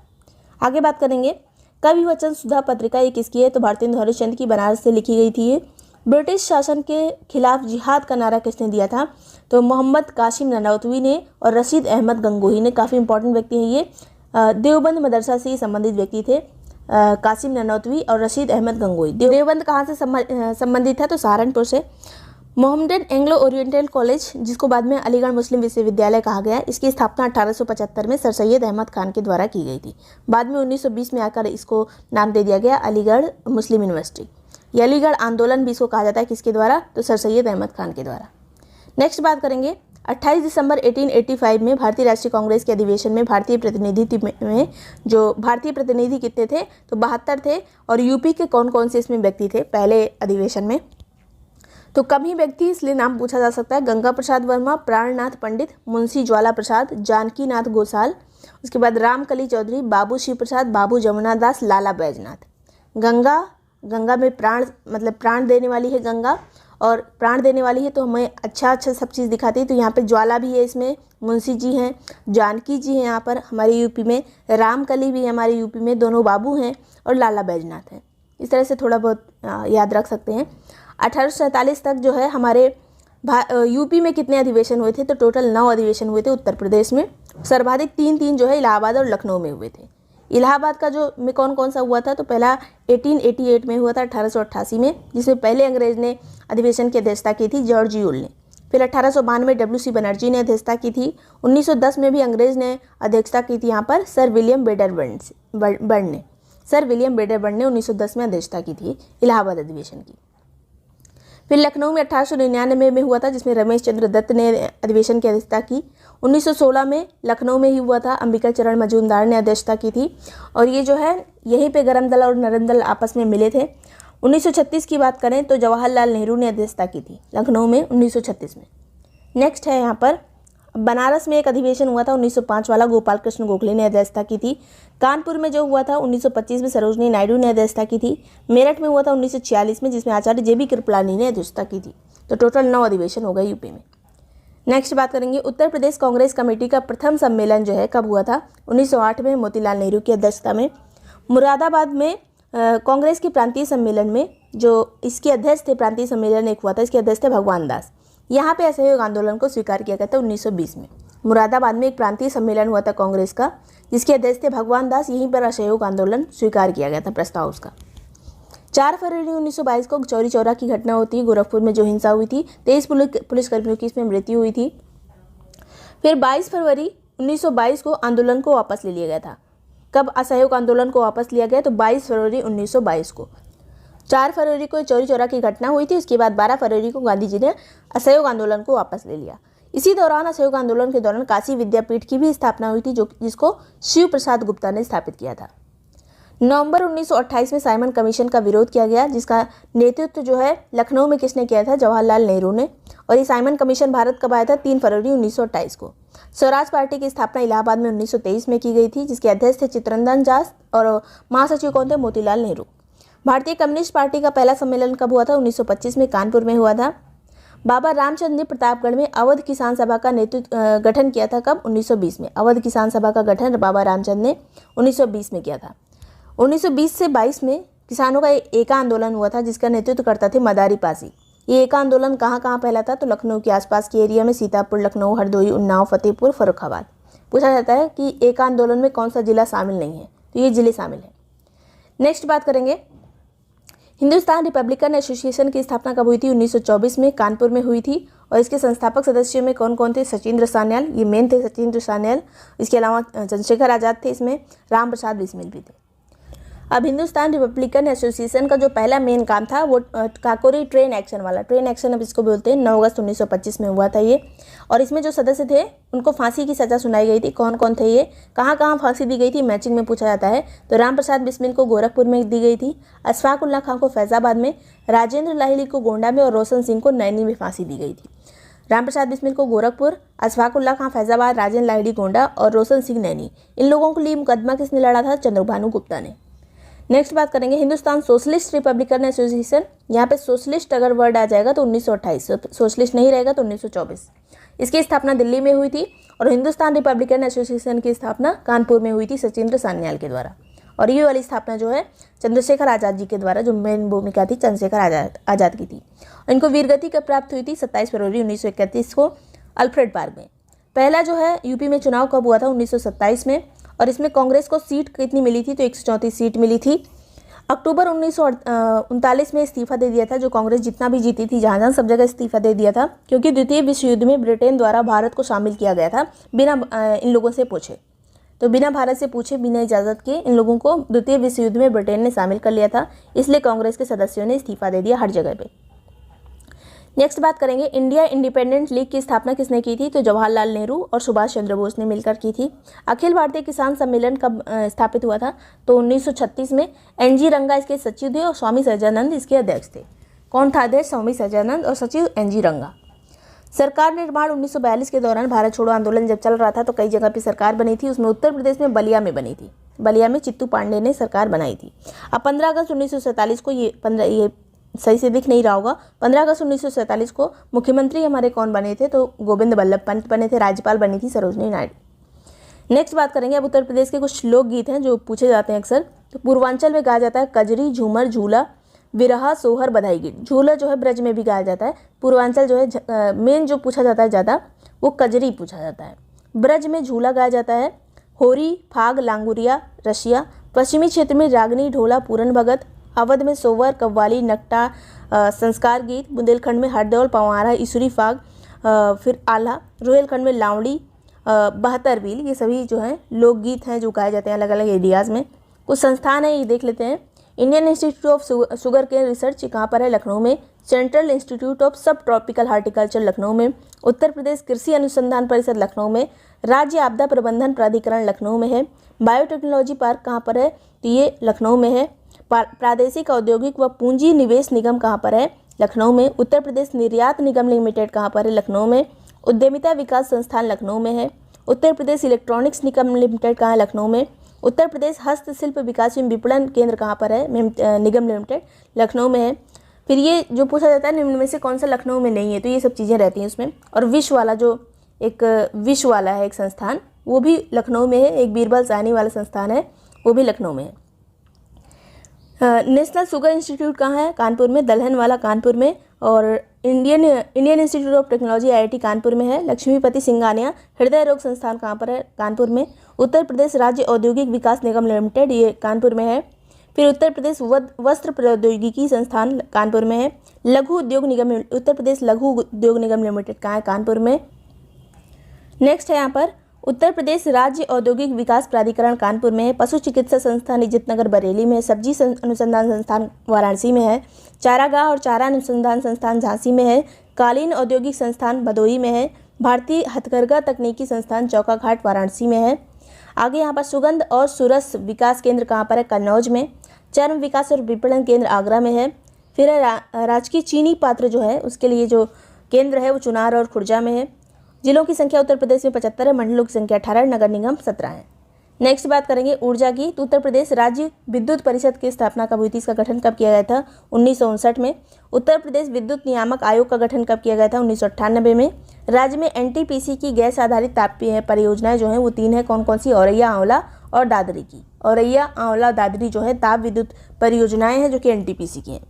आगे बात करेंगे कवि वचन सुधा पत्रिका, ये किसकी है? तो भारतेंदु हरिश्चंद्र की बनारस से लिखी गई थी ये। ब्रिटिश शासन के खिलाफ जिहाद का नारा किसने दिया था? तो मोहम्मद कासिम ननौतवी ने और रशीद अहमद गंगोही ने। काफ़ी इंपॉर्टेंट व्यक्ति हैं ये, देवबंद मदरसा से संबंधित व्यक्ति थे। कासिम ननौतवी और रशीद अहमद गंगोई। देवबंद कहाँ से संबंधित है? तो सहारनपुर से। मोहम्मदन एंग्लो ओरिएंटल कॉलेज, जिसको बाद में अलीगढ़ मुस्लिम विश्वविद्यालय कहा गया, इसकी स्थापना 1875 में सर सैयद अहमद खान के द्वारा की गई थी। बाद में 1920 में आकर इसको नाम दे दिया गया अलीगढ़ मुस्लिम यूनिवर्सिटी। ये अलीगढ़ आंदोलन भी इसको कहा जाता है, किसके द्वारा? तो सर सैयद अहमद खान के द्वारा। नेक्स्ट बात करेंगे 28 दिसंबर 1885 में भारतीय राष्ट्रीय कांग्रेस के अधिवेशन में भारतीय प्रतिनिधि में जो भारतीय प्रतिनिधि कितने थे? तो 72 थे। और यूपी के कौन कौन से इसमें व्यक्ति थे पहले अधिवेशन में? तो कम ही व्यक्ति, इसलिए नाम पूछा जा सकता है। गंगा प्रसाद वर्मा, प्राणनाथ पंडित, मुंशी ज्वाला प्रसाद, जानकी नाथ गोसाल, उसके बाद रामकली चौधरी, बाबू शिव प्रसाद, बाबू जमुना दास, लाला बैजनाथ। गंगा में प्राण मतलब प्राण देने वाली है गंगा, और प्राण देने वाली है तो हमें अच्छा सब चीज़ दिखाती है। तो यहाँ पे ज्वाला भी है, इसमें मुंशी जी हैं, जानकी जी हैं यहाँ पर हमारे यूपी में, रामकली भी है हमारे यूपी में, दोनों बाबू हैं, और लाला बैजनाथ हैं। इस तरह से थोड़ा बहुत याद रख सकते हैं। 1847 तक जो है हमारे यूपी में कितने अधिवेशन हुए थे? तो टोटल 9 अधिवेशन हुए थे उत्तर प्रदेश में। सर्वाधिक 3 जो है इलाहाबाद और लखनऊ में हुए थे। इलाहाबाद का जो में कौन कौन सा हुआ था? तो पहला 1888 में हुआ था, 1888 में, जिसमें पहले अंग्रेज ने अधिवेशन की अध्यक्षता की थी, जॉर्ज यूल ने। फिर 1892 WC बनर्जी ने अध्यक्षता की थी। 1910 में भी अंग्रेज ने अध्यक्षता की थी यहाँ पर सर विलियम बेडरबर्न ने। सर विलियम बेडरबर्न ने 1910 में अध्यक्षता की थी इलाहाबाद अधिवेशन की। फिर लखनऊ में 1899 में हुआ था, जिसमें रमेश चंद्र दत्त ने अधिवेशन की अध्यक्षता की। 1916 में लखनऊ में ही हुआ था, अंबिका चरण मजूमदार ने अध्यक्षता की थी। और ये जो है यहीं पे गरम दल और नरम दल आपस में मिले थे। 1936 की बात करें तो जवाहरलाल नेहरू ने अध्यक्षता की थी लखनऊ में 1936 में। नेक्स्ट है यहाँ पर बनारस में एक अधिवेशन हुआ था 1905 वाला, गोपाल कृष्ण गोखले ने अध्यक्षता की थी। कानपुर में जो हुआ था 1925 में सरोजनी नायडू ने अध्यक्षता की थी। मेरठ में हुआ था 1946 में, जिसमें आचार्य JB कृपलानी ने अध्यक्षता की थी। तो टोटल 9 अधिवेशन हो गए यूपी में। नेक्स्ट बात करेंगे उत्तर प्रदेश कांग्रेस कमेटी का प्रथम सम्मेलन जो है कब हुआ था? 1908 में मोतीलाल नेहरू की अध्यक्षता में। मुरादाबाद में कांग्रेस के प्रांतीय सम्मेलन में जो इसके अध्यक्ष थे, प्रांतीय सम्मेलन एक हुआ था, इसके अध्यक्ष थे भगवान दास। यहाँ पे असहयोग आंदोलन को स्वीकार किया गया था 1920 में। मुरादाबाद में एक प्रांतीय सम्मेलन हुआ था कांग्रेस का, जिसके अध्यक्ष थे भगवान दास। यहीं पर असहयोग आंदोलन स्वीकार किया गया था, प्रस्ताव उसका। 4 फरवरी 1922 को चौरी चौरा की घटना होती है, गोरखपुर में जो हिंसा हुई थी, 23 पुलिसकर्मियों की इसमें मृत्यु हुई थी। फिर 22 फरवरी 1922 को आंदोलन को वापस ले लिया गया था। कब असहयोग आंदोलन को वापस लिया गया? तो 22 फरवरी 1922 को। 4 फरवरी को चौरी चौरा की घटना हुई थी, उसके बाद 12 फरवरी को गांधी जी ने असहयोग आंदोलन को वापस ले लिया। इसी दौरान असहयोग आंदोलन के दौरान काशी विद्यापीठ की भी स्थापना हुई थी, जिसको शिव प्रसाद गुप्ता ने स्थापित किया था। नवंबर 1928 में साइमन कमीशन का विरोध किया गया, जिसका नेतृत्व जो है लखनऊ में किसने किया था? जवाहरलाल नेहरू ने। और ये साइमन कमीशन भारत कब आया था? 3 फरवरी 1928 को। स्वराज पार्टी की स्थापना इलाहाबाद में 1923 में की गई थी, जिसके अध्यक्ष थे चित्तरंजन दास और महासचिव कौन थे? मोतीलाल नेहरू। भारतीय कम्युनिस्ट पार्टी का पहला सम्मेलन कब हुआ था? 1925 में कानपुर में हुआ था। बाबा रामचंद्र ने प्रतापगढ़ में अवध किसान सभा का गठन किया था। कब? 1920 में। अवध किसान सभा का गठन बाबा रामचंद्र ने 1920 में किया था। 1920 से 22 में किसानों का एका आंदोलन हुआ था, जिसका नेतृत्व करता थे मदारी पासी। ये एका आंदोलन कहाँ फैला था? तो लखनऊ के आसपास के एरिया में, सीतापुर, लखनऊ, हरदोई, उन्नाव, फतेहपुर, फर्रुखाबाद। पूछा जाता है कि एका आंदोलन में कौन सा जिला शामिल नहीं है? तो ये जिले शामिल हैं। नेक्स्ट बात करेंगे हिंदुस्तान रिपब्लिकन एसोसिएशन की स्थापना कब हुई थी? 1924 में कानपुर में हुई थी। और इसके संस्थापक सदस्यों में कौन कौन थे? सचिंद्र सान्याल, ये मेन थे सचिंद्र सान्याल। इसके अलावा चंद्रशेखर आज़ाद थे, इसमें राम प्रसाद बिस्मिल भी थे। अब हिंदुस्तान रिपब्लिकन एसोसिएशन का जो पहला मेन काम था वो काकोरी ट्रेन एक्शन वाला, ट्रेन एक्शन अब इसको बोलते हैं, 9 अगस्त 1925 में हुआ था ये। और इसमें जो सदस्य थे उनको फांसी की सज़ा सुनाई गई थी। कौन कौन थे ये? कहाँ फांसी दी गई थी? मैचिंग में पूछा जाता है। तो राम प्रसाद बिस्मिल को गोरखपुर में दी गई थी, अशफाक उल्लाह खां को फैज़ाबाद में, राजेंद्र लाहिड़ी को गोंडा में और रोशन सिंह को नैनी में फांसी दी गई थी। राम प्रसाद बिस्मिल को गोरखपुर, अशफाक उल्लाह खां फैज़ाबाद, राजेंद्र लाहिड़ी गोंडा और रोशन सिंह नैनी। इन लोगों के लिए मुकदमा किसने लड़ा था? चंद्रभानु गुप्ता ने। नेक्स्ट बात करेंगे हिंदुस्तान सोशलिस्ट रिपब्लिकन एसोसिएशन। यहाँ पे सोशलिस्ट अगर वर्ड आ जाएगा तो 1928, सोशलिस्ट नहीं रहेगा तो 1924। इसकी स्थापना दिल्ली में हुई थी। और हिंदुस्तान रिपब्लिकन एसोसिएशन की स्थापना कानपुर में हुई थी सचिंद्र सान्याल के द्वारा। और ये वाली स्थापना जो है चंद्रशेखर आज़ाद जी के द्वारा, जो मेन भूमिका थी चंद्रशेखर आज़ाद की थी। इनको वीरगति कब प्राप्त हुई थी? 27 फरवरी 1931 को अल्फ्रेड पार्क में। पहला जो है यूपी में चुनाव कब हुआ था? 1927 में। और इसमें कांग्रेस को सीट कितनी मिली थी, तो 134 सीट मिली थी। अक्टूबर 1939 में इस्तीफा दे दिया था, जो कांग्रेस जितना भी जीती थी जहाँ जहाँ सब जगह इस्तीफा दे दिया था, क्योंकि द्वितीय विश्व युद्ध में ब्रिटेन द्वारा भारत को शामिल किया गया था बिना इन लोगों से पूछे। तो बिना भारत से पूछे, बिना इजाज़त के इन लोगों को द्वितीय विश्व युद्ध में ब्रिटेन ने शामिल कर लिया था, इसलिए कांग्रेस के सदस्यों ने इस्तीफा दे दिया हर जगह पे। नेक्स्ट बात करेंगे, इंडिया इंडिपेंडेंट लीग की स्थापना किसने की थी, तो जवाहरलाल नेहरू और सुभाष चंद्र बोस ने मिलकर की थी। अखिल भारतीय किसान सम्मेलन कब स्थापित हुआ था, तो 1936 में। एनजी रंगा इसके सचिव थे और स्वामी सहजानंद इसके अध्यक्ष थे। कौन था अध्यक्ष, स्वामी सहजानंद, और सचिव एनजी रंगा। सरकार निर्माण 1942 के दौरान भारत छोड़ो आंदोलन जब चल रहा था तो कई जगह पे सरकार बनी थी, उसमें उत्तर प्रदेश में बलिया में बनी थी। बलिया में चित्तू पांडे ने सरकार बनाई थी। अब 15 अगस्त 1947 को ये सही से दिख नहीं रहा होगा, 15 अगस्त 1947 को मुख्यमंत्री हमारे कौन बने थे, तो गोविंद बल्लभ पंत बने थे। राज्यपाल बनी थी सरोजनी नायडू। नेक्स्ट बात करेंगे, अब उत्तर प्रदेश के कुछ लोकगीत हैं जो पूछे जाते हैं अक्सर। तो पूर्वांचल में गाया जाता है कजरी, झूमर, झूला, विरहा, सोहर, बधाई गीत। झूला जो है ब्रज में भी गाया जाता है। पूर्वांचल जो है मेन जो पूछा जाता है ज़्यादा वो कजरी पूछा जाता है। ब्रज में झूला गाया जाता है। होरी, फाग, लांगुरिया, रशिया। पश्चिमी क्षेत्र में रागनी, ढोला, पूरन भगत। अवध में सोवर, कव्वाली, नकटा, संस्कार गीत। बुंदेलखंड में हरदौल, पंवारा, ईसुरी फाग, फिर आल्हा। रोहिलखंड में लावड़ी, बहत्तर बील। ये सभी जो हैं लोकगीत हैं जो गाए जाते हैं अलग अलग एरियाज़ में। कुछ संस्थान है ये देख लेते हैं। Indian institute of sugar care research कहाँ पर है, लखनऊ में। सेंट्रल इंस्टीट्यूट ऑफ सब ट्रॉपिकल हार्टिकल्चर लखनऊ में। उत्तर प्रदेश कृषि अनुसंधान परिषद लखनऊ में। राज्य आपदा प्रबंधन प्राधिकरण लखनऊ में है। बायोटेक्नोलॉजी पार्क कहाँ पर है, तो ये लखनऊ में है। प्रादेशिक औद्योगिक व पूंजी निवेश निगम कहाँ पर है, लखनऊ में। उत्तर प्रदेश निर्यात निगम लिमिटेड कहाँ पर है, लखनऊ में। उद्यमिता विकास संस्थान लखनऊ में है। उत्तर प्रदेश इलेक्ट्रॉनिक्स निगम लिमिटेड कहाँ है, लखनऊ में। उत्तर प्रदेश हस्तशिल्प विकास एवं विपणन केंद्र कहाँ पर है, निगम लिमिटेड, लखनऊ में है। फिर ये जो पूछा जाता है निम्न में से कौन सा लखनऊ में नहीं है, तो ये सब चीज़ें रहती हैं उसमें। और विश्व वाला जो एक विश्व वाला है एक संस्थान, वो भी लखनऊ में है। एक बीरबल साहनी वाला संस्थान है, वो भी लखनऊ में है। नेशनल शुगर इंस्टीट्यूट कहाँ है, कानपुर में। दलहन वाला कानपुर में। और Indian institute of technology IIT Kanpur में है। लक्ष्मीपति सिंघानिया हृदय रोग संस्थान कहाँ पर है, कानपुर में। उत्तर प्रदेश राज्य औद्योगिक विकास निगम लिमिटेड, ये कानपुर में है। फिर उत्तर प्रदेश वस्त्र प्रौद्योगिकी संस्थान कानपुर में है। लघु उद्योग निगम, उत्तर प्रदेश लघु उद्योग निगम लिमिटेड कहाँ है, कानपुर में। नेक्स्ट है यहाँ पर उत्तर प्रदेश राज्य औद्योगिक विकास प्राधिकरण कानपुर में है। पशु चिकित्सा संस्थान इज्जतनगर बरेली में है। सब्जी अनुसंधान संस्थान वाराणसी में है। चारागाह और चारा अनुसंधान संस्थान झांसी में है। कालीन औद्योगिक संस्थान भदोही में है। भारतीय हथकरघा तकनीकी संस्थान चौकाघाट वाराणसी में है। आगे यहाँ पर सुगंध और सुरस विकास केंद्र कहाँ पर है, कन्नौज में। चर्म विकास और विपणन केंद्र आगरा में है। फिर राजकीय चीनी पात्र जो है उसके लिए जो केंद्र है वो चुनार और खुर्जा में है। जिलों की संख्या उत्तर प्रदेश में 75 है, मंडलों की संख्या 18, नगर निगम 17 है। नेक्स्ट बात करेंगे ऊर्जा की। तो उत्तर प्रदेश राज्य विद्युत परिषद की स्थापना कब हुई थी, इसका गठन कब किया गया था, 1959 में। उत्तर प्रदेश विद्युत नियामक आयोग का गठन कब किया गया था, 1998 में। राज्य में NTPC की गैस आधारित तापीय परियोजनाएं जो हैं वो 3 है। कौन कौन सी, औरैया, आंवला और दादरी की। औरैया, आंवला, दादरी जो है ताप विद्युत परियोजनाएं हैं जो कि NTPC की हैं।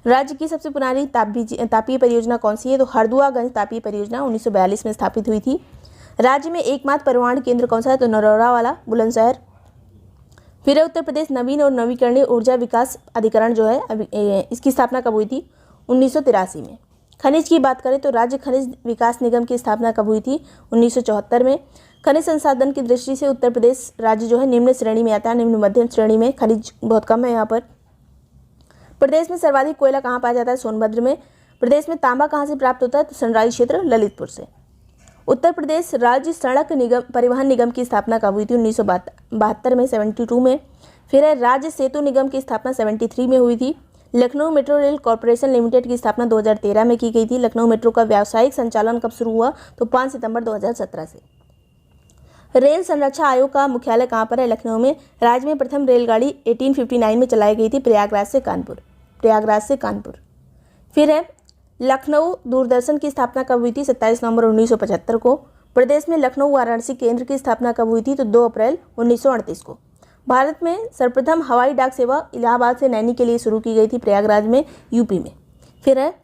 राज्य की सबसे पुरानी तापीय परियोजना कौन सी है, तो हरदुआगंज तापीय परियोजना 1942 में स्थापित हुई थी। राज्य में एकमात्र परमाणु केंद्र कौन सा है, तो नरौरा वाला, बुलंदशहर। फिर उत्तर प्रदेश नवीन और नवीकरणीय ऊर्जा विकास अधिकरण जो है इसकी स्थापना कब हुई थी, 1983 में। खनिज की बात करें तो राज्य खनिज विकास निगम की स्थापना कब हुई थी, 1974 में। खनिज संसाधन की दृष्टि से उत्तर प्रदेश राज्य जो है निम्न श्रेणी में आता है, निम्न मध्यम श्रेणी में। खनिज बहुत कम है यहाँ पर। प्रदेश में सर्वाधिक कोयला कहाँ पाया जाता है, सोनभद्र में। प्रदेश में तांबा कहाँ से प्राप्त होता है, तो सनराइज क्षेत्र ललितपुर से। उत्तर प्रदेश राज्य सड़क निगम परिवहन निगम की स्थापना कब हुई थी, 1972 में, 72 में। फिर है राज्य सेतु निगम की स्थापना 73 में हुई थी। Lucknow metro rail corporation limited की स्थापना 2013 में की गई थी। लखनऊ मेट्रो का व्यावसायिक संचालन कब शुरू हुआ, तो 5 सितंबर 2017 से। रेल संरक्षा आयोग का मुख्यालय कहाँ पर है, लखनऊ में। राज्य में प्रथम रेलगाड़ी 1859 में चलाई गई थी प्रयागराज से कानपुर। फिर है लखनऊ दूरदर्शन की स्थापना कब हुई थी, 27 नवंबर 1975 को। प्रदेश में लखनऊ वाराणसी केंद्र की स्थापना कब हुई थी, तो 2 अप्रैल 1938 को। भारत में सर्वप्रथम हवाई डाक सेवा इलाहाबाद से नैनी के लिए शुरू की गई थी, प्रयागराज में, यूपी में। फिर है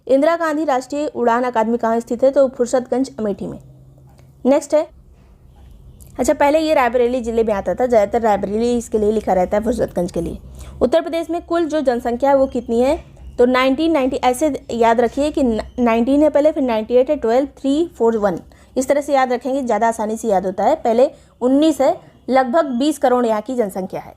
इंदिरा गांधी राष्ट्रीय उड़ान अकादमी कहाँ स्थित है, तो फुर्सतगंज, अमेठी में। नेक्स्ट है अच्छा, पहले ये रायबरेली जिले में आता था, ज़्यादातर रायबरेली इसके लिए लिखा रहता है फुर्सतगंज के लिए। उत्तर प्रदेश में कुल जो जनसंख्या है वो कितनी है, तो 1990, ऐसे याद रखिए कि 19 है पहले, फिर 98 है, 12, 3, 4, 1, इस तरह से याद रखेंगे, ज़्यादा आसानी से याद होता है। पहले 19 है, लगभग 20 करोड़ यहाँ की जनसंख्या है,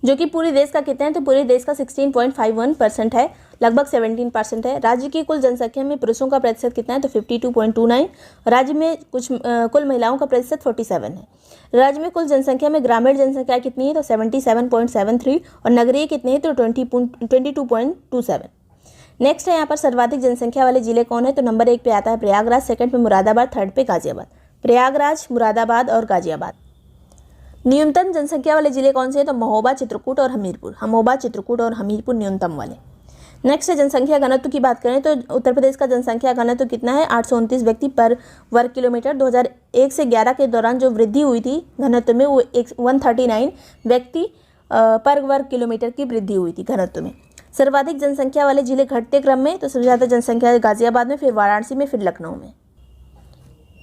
जो कि पूरे देश का कितना है, तो पूरे देश का 16.51% है, लगभग 17% है। राज्य की कुल जनसंख्या में पुरुषों का प्रतिशत कितना है, तो 52.29। राज्य में कुल महिलाओं का प्रतिशत 47 है। राज्य में कुल जनसंख्या में ग्रामीण जनसंख्या कितनी है, तो 77.73, और नगरीय कितनी है, तो 22.27। नेक्स्ट है यहाँ पर सर्वाधिक जनसंख्या वाले जिले कौन है, तो नंबर 1 पे आता है प्रयागराज, सेकंड पे मुरादाबाद, थर्ड पे गाजियाबाद। प्रयागराज, मुरादाबाद और गाजियाबाद। न्यूनतम जनसंख्या वाले जिले कौन से हैं, तो महोबा, चित्रकूट और हमीरपुर। महोबा, चित्रकूट और हमीरपुर न्यूनतम वाले। नेक्स्ट है जनसंख्या घनत्व की बात करें तो उत्तर प्रदेश का जनसंख्या घनत्व कितना है, 829 व्यक्ति पर वर्ग किलोमीटर। 2001 से 11 के दौरान जो वृद्धि हुई थी घनत्व में, वो 139 व्यक्ति पर वर्ग किलोमीटर की वृद्धि हुई थी घनत्व में। सर्वाधिक जनसंख्या वाले जिले घटते क्रम में, तो सबसे ज़्यादा जनसंख्या गाजियाबाद में, फिर वाराणसी में, फिर लखनऊ में।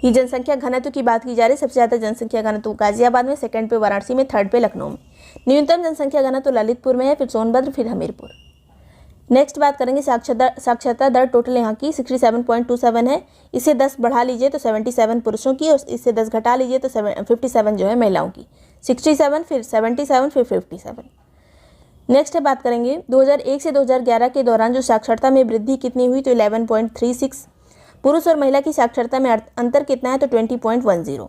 ये जनसंख्या घनत्व की बात की जा रही है, सबसे ज़्यादा जनसंख्या घनत्व गाजियाबाद में, सेकंड पे वाराणसी में, थर्ड पे लखनऊ में। न्यूनतम जनसंख्या घनत्व ललितपुर में है, फिर सोनभद्र, फिर हमीरपुर। नेक्स्ट बात करेंगे साक्षरता दर टोटल यहाँ की 67.27 है। इसे 10 बढ़ा लीजिए तो 77 पुरुषों की, और इससे 10 घटा लीजिए तो 57 जो है महिलाओं की। 67, फिर 77, फिर 57। नेक्स्ट है बात करेंगे 2001 से 2011 के दौरान जो साक्षरता में वृद्धि कितनी हुई, तो 11.36। पुरुष और महिला की साक्षरता में अंतर कितना है, तो 20.10।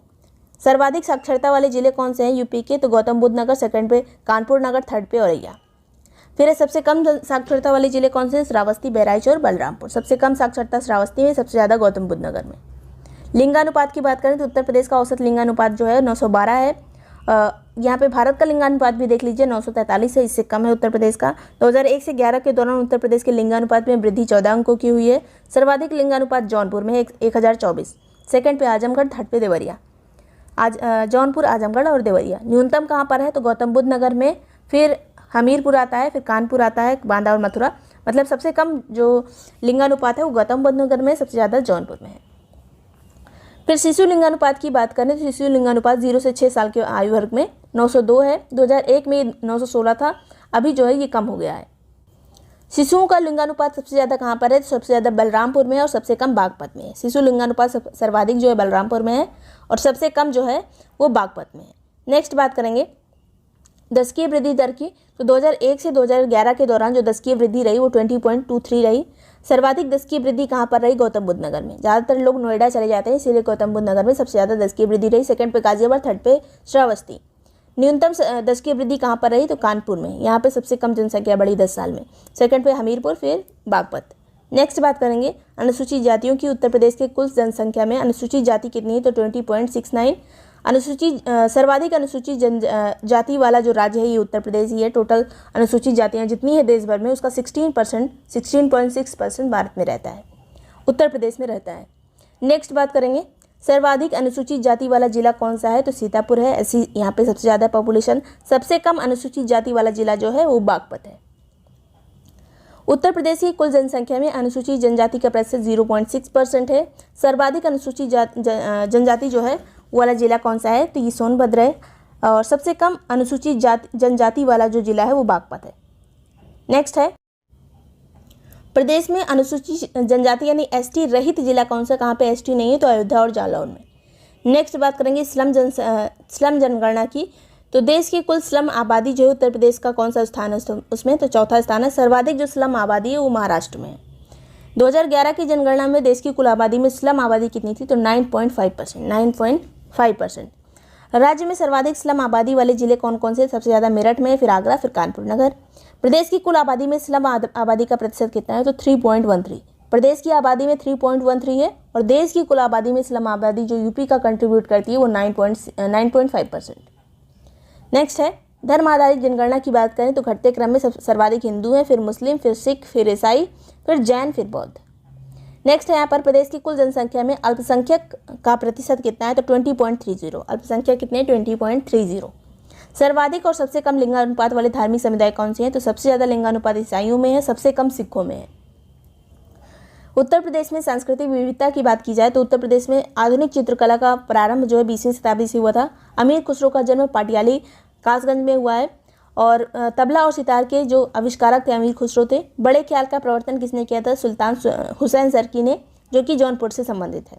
सर्वाधिक साक्षरता वाले जिले कौन से हैं यूपी के, तो गौतम बुद्ध नगर, सेकंड पे कानपुर नगर, थर्ड पे औरैया। फिर है सबसे कम साक्षरता वाले जिले कौन से हैं, श्रावस्ती, बहराइच और बलरामपुर। सबसे कम साक्षरता श्रावस्ती में, सबसे ज़्यादा गौतम बुद्ध नगर में। लिंगानुपात की बात करें तो उत्तर प्रदेश का औसत लिंगानुपात जो है 912 है। यहाँ पे भारत का लिंगानुपात भी देख लीजिए, 943 है, इससे कम है उत्तर प्रदेश का। 2001 से 11 के दौरान उत्तर प्रदेश के लिंगानुपात में वृद्धि 14 अंकों की हुई है। सर्वाधिक लिंगानुपात जौनपुर में है, 1024। सेकंड पे आजमगढ़, थर्ड पे देवरिया। जौनपुर, आजमगढ़ और देवरिया। न्यूनतम कहाँ पर है, तो गौतम बुद्ध नगर में, फिर हमीरपुर आता है, फिर कानपुर आता है, बांदा और मथुरा। मतलब सबसे कम जो लिंगानुपात है वो गौतम बुद्ध नगर में, सबसे ज़्यादा जौनपुर में है। फिर शिशु लिंगानुपात की बात करें तो शिशु लिंगानुपात 0 से 6 साल के आयु वर्ग में 902 है। 2001 में 916 था, अभी जो है ये कम हो गया है। शिशुओं का लिंगानुपात सबसे ज़्यादा कहाँ पर है, तो सबसे ज़्यादा बलरामपुर में और सबसे कम बागपत में है। शिशु लिंगानुपात सर्वाधिक जो है बलरामपुर में है, और सबसे कम जो है वो बागपत में है। नेक्स्ट बात करेंगे दशकीय वृद्धि दर की, तो 2001 से 2011 के दौरान जो दशकीय वृद्धि रही वो 20.23 रही। सर्वाधिक दशकीय वृद्धि कहाँ पर रही, गौतम बुद्ध नगर में। ज़्यादातर लोग नोएडा चले जाते हैं, इसीलिए गौतम बुद्ध नगर में सबसे ज़्यादा दशकीय वृद्धि रही। सेकंड पे गाजियाबाद, थर्ड पे श्रावस्ती। न्यूनतम दशकीय वृद्धि कहाँ पर रही, तो कानपुर में। यहाँ पे सबसे कम जनसंख्या बढ़ी 10 साल में। सेकंड पे हमीरपुर, फिर बागपत। नेक्स्ट बात करेंगे अनुसूचित जातियों की। उत्तर प्रदेश के कुल जनसंख्या में अनुसूचित जाति कितनी है, तो 20.69। सर्वाधिक अनुसूचित जाति वाला जो राज्य है ये उत्तर प्रदेश ही है। टोटल अनुसूचित जातियाँ जितनी है देश भर में, उसका 16.6% भारत में रहता है, उत्तर प्रदेश में रहता है। नेक्स्ट बात करेंगे सर्वाधिक अनुसूचित जाति वाला जिला कौन सा है, तो सीतापुर है। ऐसी यहाँ पे सबसे ज़्यादा पॉपुलेशन। सबसे कम अनुसूचित जाति वाला जिला जो है वो बागपत है। उत्तर प्रदेश की कुल जनसंख्या में अनुसूचित जनजाति का प्रतिशत 0.6% है। सर्वाधिक अनुसूचित जनजाति जो है वो वाला जिला कौन सा है, तो ये सोनभद्र है। और सबसे कम अनुसूचित जनजाति वाला जो जिला है वो बागपत है। नेक्स्ट है प्रदेश में अनुसूचित जनजाति यानी एसटी रहित जिला कौन सा, कहाँ पे एसटी नहीं है, तो अयोध्या और जालौन में। नेक्स्ट बात करेंगे स्लम जनगणना की। तो देश की कुल स्लम आबादी जो है उत्तर प्रदेश का कौन सा स्थान है उसमें, तो चौथा स्थान है। सर्वाधिक जो स्लम आबादी है वो महाराष्ट्र में है। 2011 की जनगणना में देश की कुल आबादी में स्लम आबादी कितनी थी, तो 9.5%। राज्य में सर्वाधिक स्लम आबादी वाले जिले कौन कौन से, सबसे ज़्यादा मेरठ में, फिर आगरा, फिर कानपुर नगर। प्रदेश की कुल आबादी में स्लम आबादी का प्रतिशत कितना है, तो 3.13। प्रदेश की आबादी में 3.13 है, और देश की कुल आबादी में स्लम आबादी जो यूपी का कंट्रीब्यूट करती है वो 9.5%। नेक्स्ट है धर्म आधारित जनगणना की बात करें तो घटते क्रम में सर्वाधिक हिंदू हैं, फिर मुस्लिम, फिर सिख, फिर ईसाई, फिर जैन, फिर बौद्ध। नेक्स्ट है यहाँ पर प्रदेश की कुल जनसंख्या में अल्पसंख्यक का प्रतिशत कितना है, तो 20.30। अल्पसंख्यक कितने, 20.30। सर्वाधिक और सबसे कम लिंगानुपात वाले धार्मिक समुदाय कौन से हैं, तो सबसे ज़्यादा लिंगानुपात ईसाइयों में है, सबसे कम सिखों में है। उत्तर प्रदेश में सांस्कृतिक विविधता की बात की जाए तो उत्तर प्रदेश में आधुनिक चित्रकला का प्रारंभ जो है 20वीं शताब्दी से हुआ था। अमीर खुसरो का जन्म पाटियाली कासगंज में हुआ है और तबला और सितार के जो आविष्कारक थे अमीर खुसरो थे। बड़े ख्याल का प्रवर्तन किसने किया था? सुल्तान हुसैन सरकी ने, जो कि जौनपुर से संबंधित है।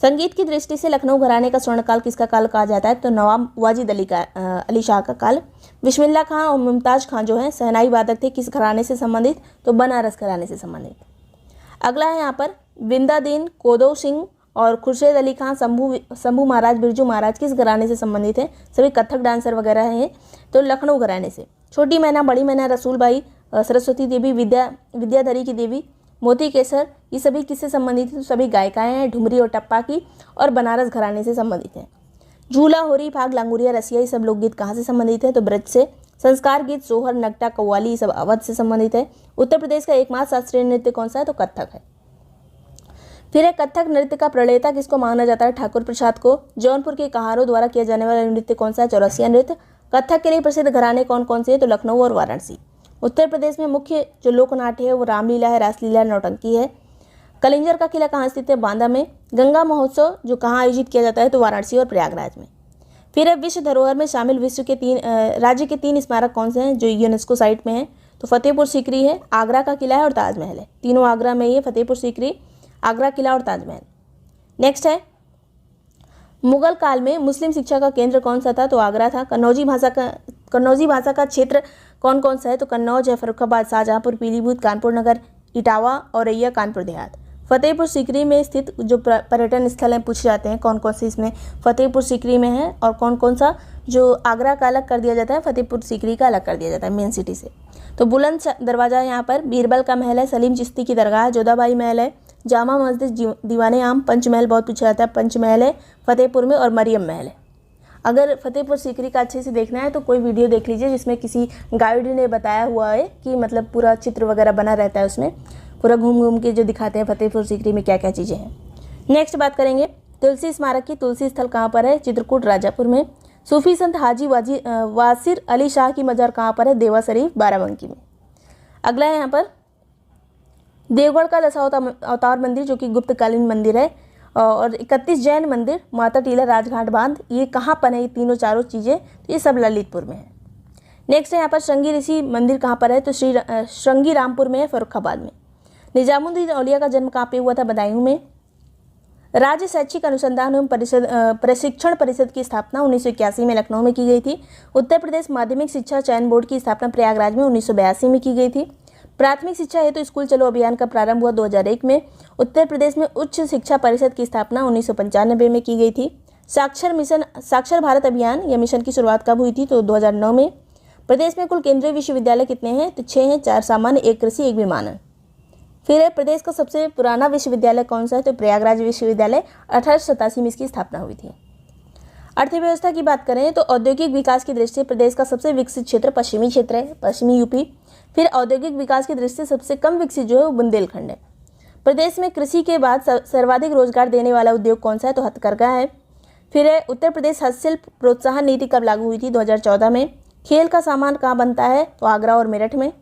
संगीत की दृष्टि से लखनऊ घराने का स्वर्णकाल किसका काल कहा जाता है? तो नवाब वाजिद अली शाह का काल। बिस्मिल्लाह खां और मुमताज़ खां जो है सहनाई वादक थे, किस घराने से संबंधित? तो बनारस घराने से संबंधित। अगला है यहाँ पर बिंदादीन, कोदो सिंह और खुर्शीद अली खां, शंभू महाराज, बिरजू महाराज किस घराने से संबंधित हैं? सभी कथक डांसर वगैरह हैं, तो लखनऊ घराने से। छोटी मैना, बड़ी मैना, रसूलबाई, सरस्वती देवी, विद्याधरी की देवी, मोती केसर, ये सभी किससे संबंधित हैं? तो सभी गायिकाएँ हैं, ठुमरी और टप्पा की, और बनारस घराने से संबंधित हैं। झूला, होरी, फाग, लांगुरिया, रसिया, ये सब लोकगीत कहाँ से संबंधित है? तो ब्रज से। संस्कार गीत, सोहर, नगटा, कव्वाली, ये सब अवध से संबंधित है। उत्तर प्रदेश का एकमात्र शास्त्रीय नृत्य कौन सा है? तो कथक है। फिर है कथक नृत्य का प्रणेता किसको माना जाता है? ठाकुर प्रसाद को। जौनपुर के कहारों द्वारा किया जाने वाला नृत्य कौन सा है? चौरसिया नृत्य। कथक के लिए प्रसिद्ध घराने कौन कौन से हैं? तो लखनऊ और वाराणसी। उत्तर प्रदेश में मुख्य जो लोकनाट्य है वो रामलीला है, रासलीला, नौटंकी है। कलिंजर का किला कहाँ स्थित है? बांदा में। गंगा महोत्सव जो कहाँ आयोजित किया जाता है? तो वाराणसी और प्रयागराज में। फिर है विश्व धरोहर में शामिल विश्व के राज्य के 3 स्मारक कौन से हैं जो यूनेस्को साइट में हैं? तो फतेहपुर सीकरी है, आगरा का किला है और ताजमहल है। तीनों आगरा में ही है, फतेहपुर सीकरी, आगरा किला और ताजमहल। नेक्स्ट है मुगल काल में मुस्लिम शिक्षा का केंद्र कौन सा था? तो आगरा था। कन्नौजी भाषा का क्षेत्र कौन कौन सा है? तो कन्नौज है, फर्रुखाबाद, शाहजहाँपुर, पीलीभीत, कानपुर नगर, इटावा, औरैया, कानपुर देहात। फतेहपुर सीकरी में स्थित जो पर्यटन स्थल हैं पूछे जाते हैं कौन कौन से इसमें फतेहपुर सीकरी में है, और कौन कौन सा जो आगरा का अलग कर दिया जाता है, फतेहपुर सीकरी का अलग कर दिया जाता है मेन सिटी से। तो बुलंद दरवाज़ा यहाँ पर, बीरबल का महल है, सलीम चिश्ती की दरगाह है, जोधाबाई महल है, जामा मस्जिद, दीवाने आम, पंचमहल बहुत पूछा जाता है, पंचमहल है फतेहपुर में, और मरियम महल है। अगर फतेहपुर सीकरी का अच्छे से देखना है तो कोई वीडियो देख लीजिए जिसमें किसी गाइड ने बताया हुआ है कि मतलब पूरा चित्र वगैरह बना रहता है, उसमें पूरा घूम घूम के जो दिखाते हैं फतेहपुर सीकरी में क्या क्या चीज़ें हैं। नेक्स्ट बात करेंगे तुलसी स्मारक की। तुलसी स्थल कहाँ पर है? चित्रकूट, राजापुर में। सूफी संत हाजी वासिर अली शाह की मज़ार कहाँ पर है? देवा शरीफ, बाराबंकी में। अगला है यहाँ पर देवगढ़ का दशावतार मंदिर जो कि गुप्तकालीन मंदिर है, और 31 जैन मंदिर, माता टीला, राजघाट बांध, ये कहाँ पर है? ये तीनों चारों चीज़ें ये सब ललितपुर में है। नेक्स्ट है यहाँ पर श्रृंगी ऋषि मंदिर कहाँ पर है? तो श्रृंगी रामपुर में है, फर्रुखाबाद में। निजामुद्दीन औलिया का जन्म कहाँ पे हुआ था? बदायूं में। राज्य शैक्षिक अनुसंधान एवं प्रशिक्षण परिषद की स्थापना 1981 में लखनऊ में की गई थी। उत्तर प्रदेश माध्यमिक शिक्षा चयन बोर्ड की स्थापना प्रयागराज में 1982 में की गई थी। प्राथमिक शिक्षा हेतु स्कूल चलो अभियान का प्रारंभ हुआ 2001 में। उत्तर प्रदेश में उच्च शिक्षा परिषद की स्थापना 1995 में की गई थी। साक्षर भारत अभियान या मिशन की शुरुआत कब हुई थी? तो 2009 में। प्रदेश में कुल केंद्रीय विश्वविद्यालय कितने हैं? तो 6 हैं, 4 सामान्य, 1 कृषि, 1 विमानन। फिर है प्रदेश का सबसे पुराना विश्वविद्यालय कौन सा है? तो प्रयागराज विश्वविद्यालय, 1887 में इसकी स्थापना हुई थी। अर्थव्यवस्था की बात करें तो औद्योगिक विकास की दृष्टि से प्रदेश का सबसे विकसित क्षेत्र पश्चिमी क्षेत्र है, पश्चिमी यूपी। फिर औद्योगिक विकास की दृष्टि से सबसे कम विकसित जो है वो बुंदेलखंड है। प्रदेश में कृषि के बाद सर्वाधिक रोजगार देने वाला उद्योग कौन सा है? तो हथकरघा है। फिर है उत्तर प्रदेश हस्तशिल्प प्रोत्साहन नीति कब लागू हुई थी? 2014 में। खेल का सामान कहाँ बनता है? तो आगरा और मेरठ में।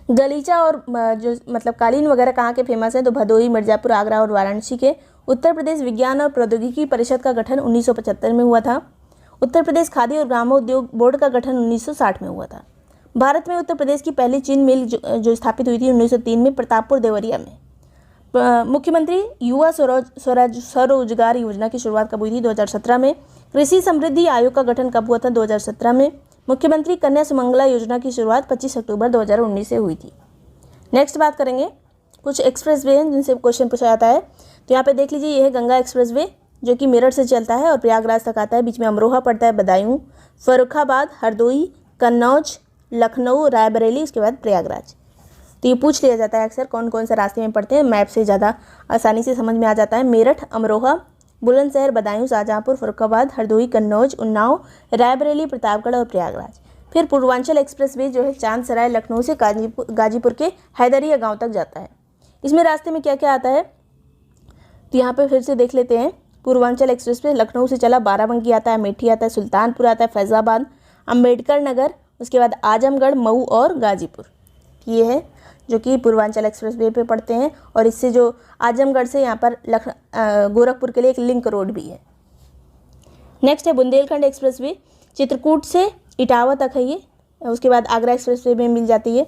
गलीचा और जो मतलब कालीन वगैरह कहाँ के फेमस है? तो भदोही, मिर्जापुर, आगरा और वाराणसी के। उत्तर प्रदेश विज्ञान और प्रौद्योगिकी परिषद का गठन 1975 में हुआ था। उत्तर प्रदेश खादी और ग्रामोद्योग बोर्ड का गठन 1960 में हुआ था। भारत में उत्तर प्रदेश की पहली चीन मिल जो स्थापित हुई थी 1903 में प्रतापपुर देवरिया में। मुख्यमंत्री युवा स्वरोजगार योजना की शुरुआत कब हुई थी? 2017 में। कृषि समृद्धि आयोग का गठन कब हुआ था? 2017 में। मुख्यमंत्री कन्या सुमंगला योजना की शुरुआत 25 अक्टूबर 2019 से हुई थी। नेक्स्ट बात करेंगे कुछ एक्सप्रेसवे हैं जिनसे क्वेश्चन पूछा जाता है। तो यहाँ पे देख लीजिए, ये है गंगा एक्सप्रेसवे जो कि मेरठ से चलता है और प्रयागराज तक आता है। बीच में अमरोहा पड़ता है, बदायूं, फर्रुखाबाद, हरदोई, कन्नौज, लखनऊ, रायबरेली, उसके बाद प्रयागराज। तो ये पूछ लिया जाता है अक्सर कौन कौन से रास्ते में पड़ते हैं, मैप से ज़्यादा आसानी से समझ में आ जाता है। मेरठ, अमरोहा, बुलंदशहर, बदायूं, शाहजहाँपुर, फर्रुखाबाद, हरदोई, कन्नौज, उन्नाव, रायबरेली, प्रतापगढ़ और प्रयागराज। फिर पूर्वांचल एक्सप्रेसवे जो है चांद सराय, लखनऊ से गाजीपुर के हैदरिया गांव तक जाता है। इसमें रास्ते में क्या क्या आता है तो यहाँ पे फिर से देख लेते हैं। पूर्वांचल एक्सप्रेसवे लखनऊ से चला बाराबंकी आता है, अमेठी आता है, सुल्तानपुर आता है, फैज़ाबाद, अम्बेडकर नगर, उसके बाद आजमगढ़, मऊ और गाजीपुर। ये है जो कि पूर्वांचल एक्सप्रेसवे पे पड़ते हैं, और इससे जो आजमगढ़ से यहाँ पर गोरखपुर के लिए एक लिंक रोड भी है। नेक्स्ट है बुंदेलखंड एक्सप्रेसवे, चित्रकूट से इटावा तक है ये। उसके बाद आगरा एक्सप्रेसवे में मिल जाती है।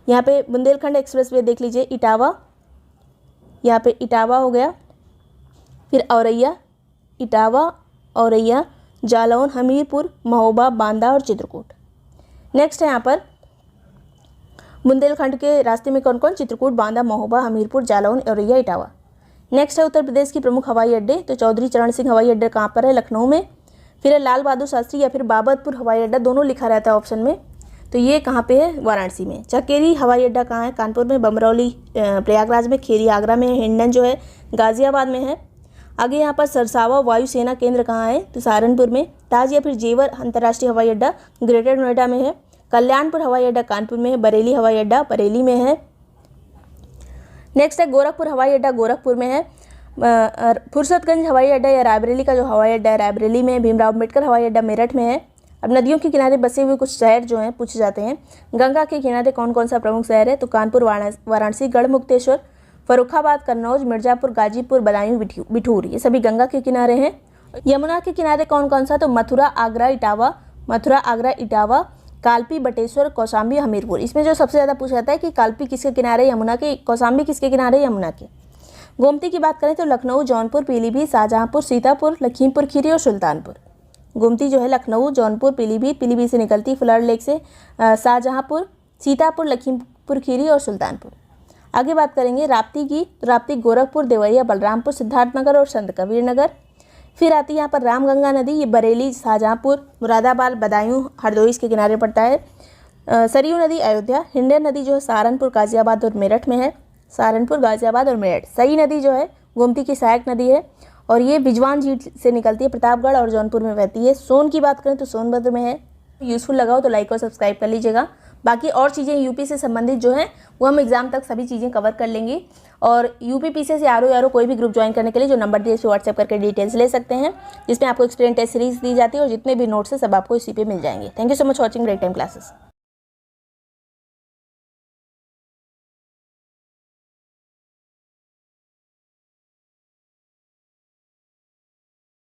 यहाँ पे बुंदेलखंड एक्सप्रेसवे देख लीजिए, इटावा, यहाँ पे इटावा हो गया, फिर औरैया, इटावा, औरैया, जालौन, हमीरपुर, महोबा, बांदा और चित्रकूट। नेक्स्ट है यहाँ पर बुंदेलखंड के रास्ते में कौन कौन, चित्रकूट, बांदा, महोबा, हमीरपुर, जालौन, औरैया, इटावा। नेक्स्ट है उत्तर प्रदेश की प्रमुख हवाई अड्डे, तो चौधरी चरण सिंह हवाई अड्डा कहाँ पर है, लखनऊ में। फिर है लाल बहादुर शास्त्री या फिर बाबतपुर हवाई अड्डा, दोनों लिखा रहता है ऑप्शन में, तो ये कहाँ पे है, वाराणसी में। चकेरी हवाई अड्डा कहाँ है, कानपुर में। बमरौली प्रयागराज में। खेरी आगरा में है। हिंडन जो है गाजियाबाद में है। आगे यहाँ पर सरसावा वायुसेना केंद्र कहाँ है, तो सहारनपुर में। ताज या फिर जेवर अंतर्राष्ट्रीय हवाई अड्डा ग्रेटर नोएडा में है। कल्याणपुर हवाई अड्डा कानपुर में है। बरेली हवाई अड्डा बरेली में है। नेक्स्ट है गोरखपुर हवाई अड्डा गोरखपुर में है। फुर्सतगंज हवाई अड्डा या रायबरेली का जो हवाई अड्डा है रायबरेली में। भीमराव अम्बेडकर हवाई अड्डा मेरठ में है। अब नदियों के किनारे बसे हुए कुछ शहर जो हैं पूछे जाते हैं। गंगा के किनारे कौन कौन सा प्रमुख शहर है, तो कानपुर, वाराणसी, गढ़मुक्तेश्वर, फर्रुखाबाद, कन्नौज, मिर्जापुर, गाजीपुर, बदायूं, बिठूर, ये सभी गंगा के किनारे हैं। यमुना के किनारे कौन कौन सा, तो मथुरा, आगरा, इटावा, मथुरा, आगरा, इटावा, कालपी, बटेश्वर, कौशाम्बी, हमीरपुर। इसमें जो सबसे ज़्यादा पूछा जाता है कि कालपी किसके किनारे, यमुना के, कौशाम्बी किसके किनारे, यमुना के। गोमती की बात करें तो लखनऊ, जौनपुर, पीलीभीत, शाहजहांपुर, सीतापुर, लखीमपुर खीरी और सुल्तानपुर। गोमती जो है लखनऊ, जौनपुर, पीलीभीत से निकलती फ्लड लेक से, शाहजहांपुर, सीतापुर, लखीमपुर खीरी और सुल्तानपुर। आगे बात करेंगे राप्ती की, तो राप्ती गोरखपुर, देवरिया, बलरामपुर, सिद्धार्थनगर और संत कबीर नगर। फिर आती है यहाँ पर रामगंगा नदी, ये बरेली, शाहजहांपुर, मुरादाबाद, बदायूं, हरदोई के किनारे पड़ता है। सरयू नदी अयोध्या। हिंडन नदी जो है सहारनपुर, गाजियाबाद और मेरठ में है। सहारनपुर, गाजियाबाद और मेरठ। सई नदी जो है गोमती की सहायक नदी है और ये बिजवान झील से निकलती है, प्रतापगढ़ और जौनपुर में बहती है। सोन की बात करें तो सोनभद्र में है। यूज़फुल लगा हो तो लाइक और सब्सक्राइब कर लीजिएगा। बाकी और चीज़ें यूपी से संबंधित जो हैं वो हम एग्जाम तक सभी चीज़ें कवर कर लेंगे। और यूपी पीसीएस से आर कोई भी ग्रुप ज्वाइन करने के लिए जो नंबर दिए इस पर व्हाट्सएप करके डिटेल्स ले सकते हैं, जिसमें आपको एक्सपीरियंस टेस्ट सीरीज दी जाती है और जितने भी नोट्स हैं सब आपको इसी पे मिल जाएंगे। Thank you so much watching break time classes.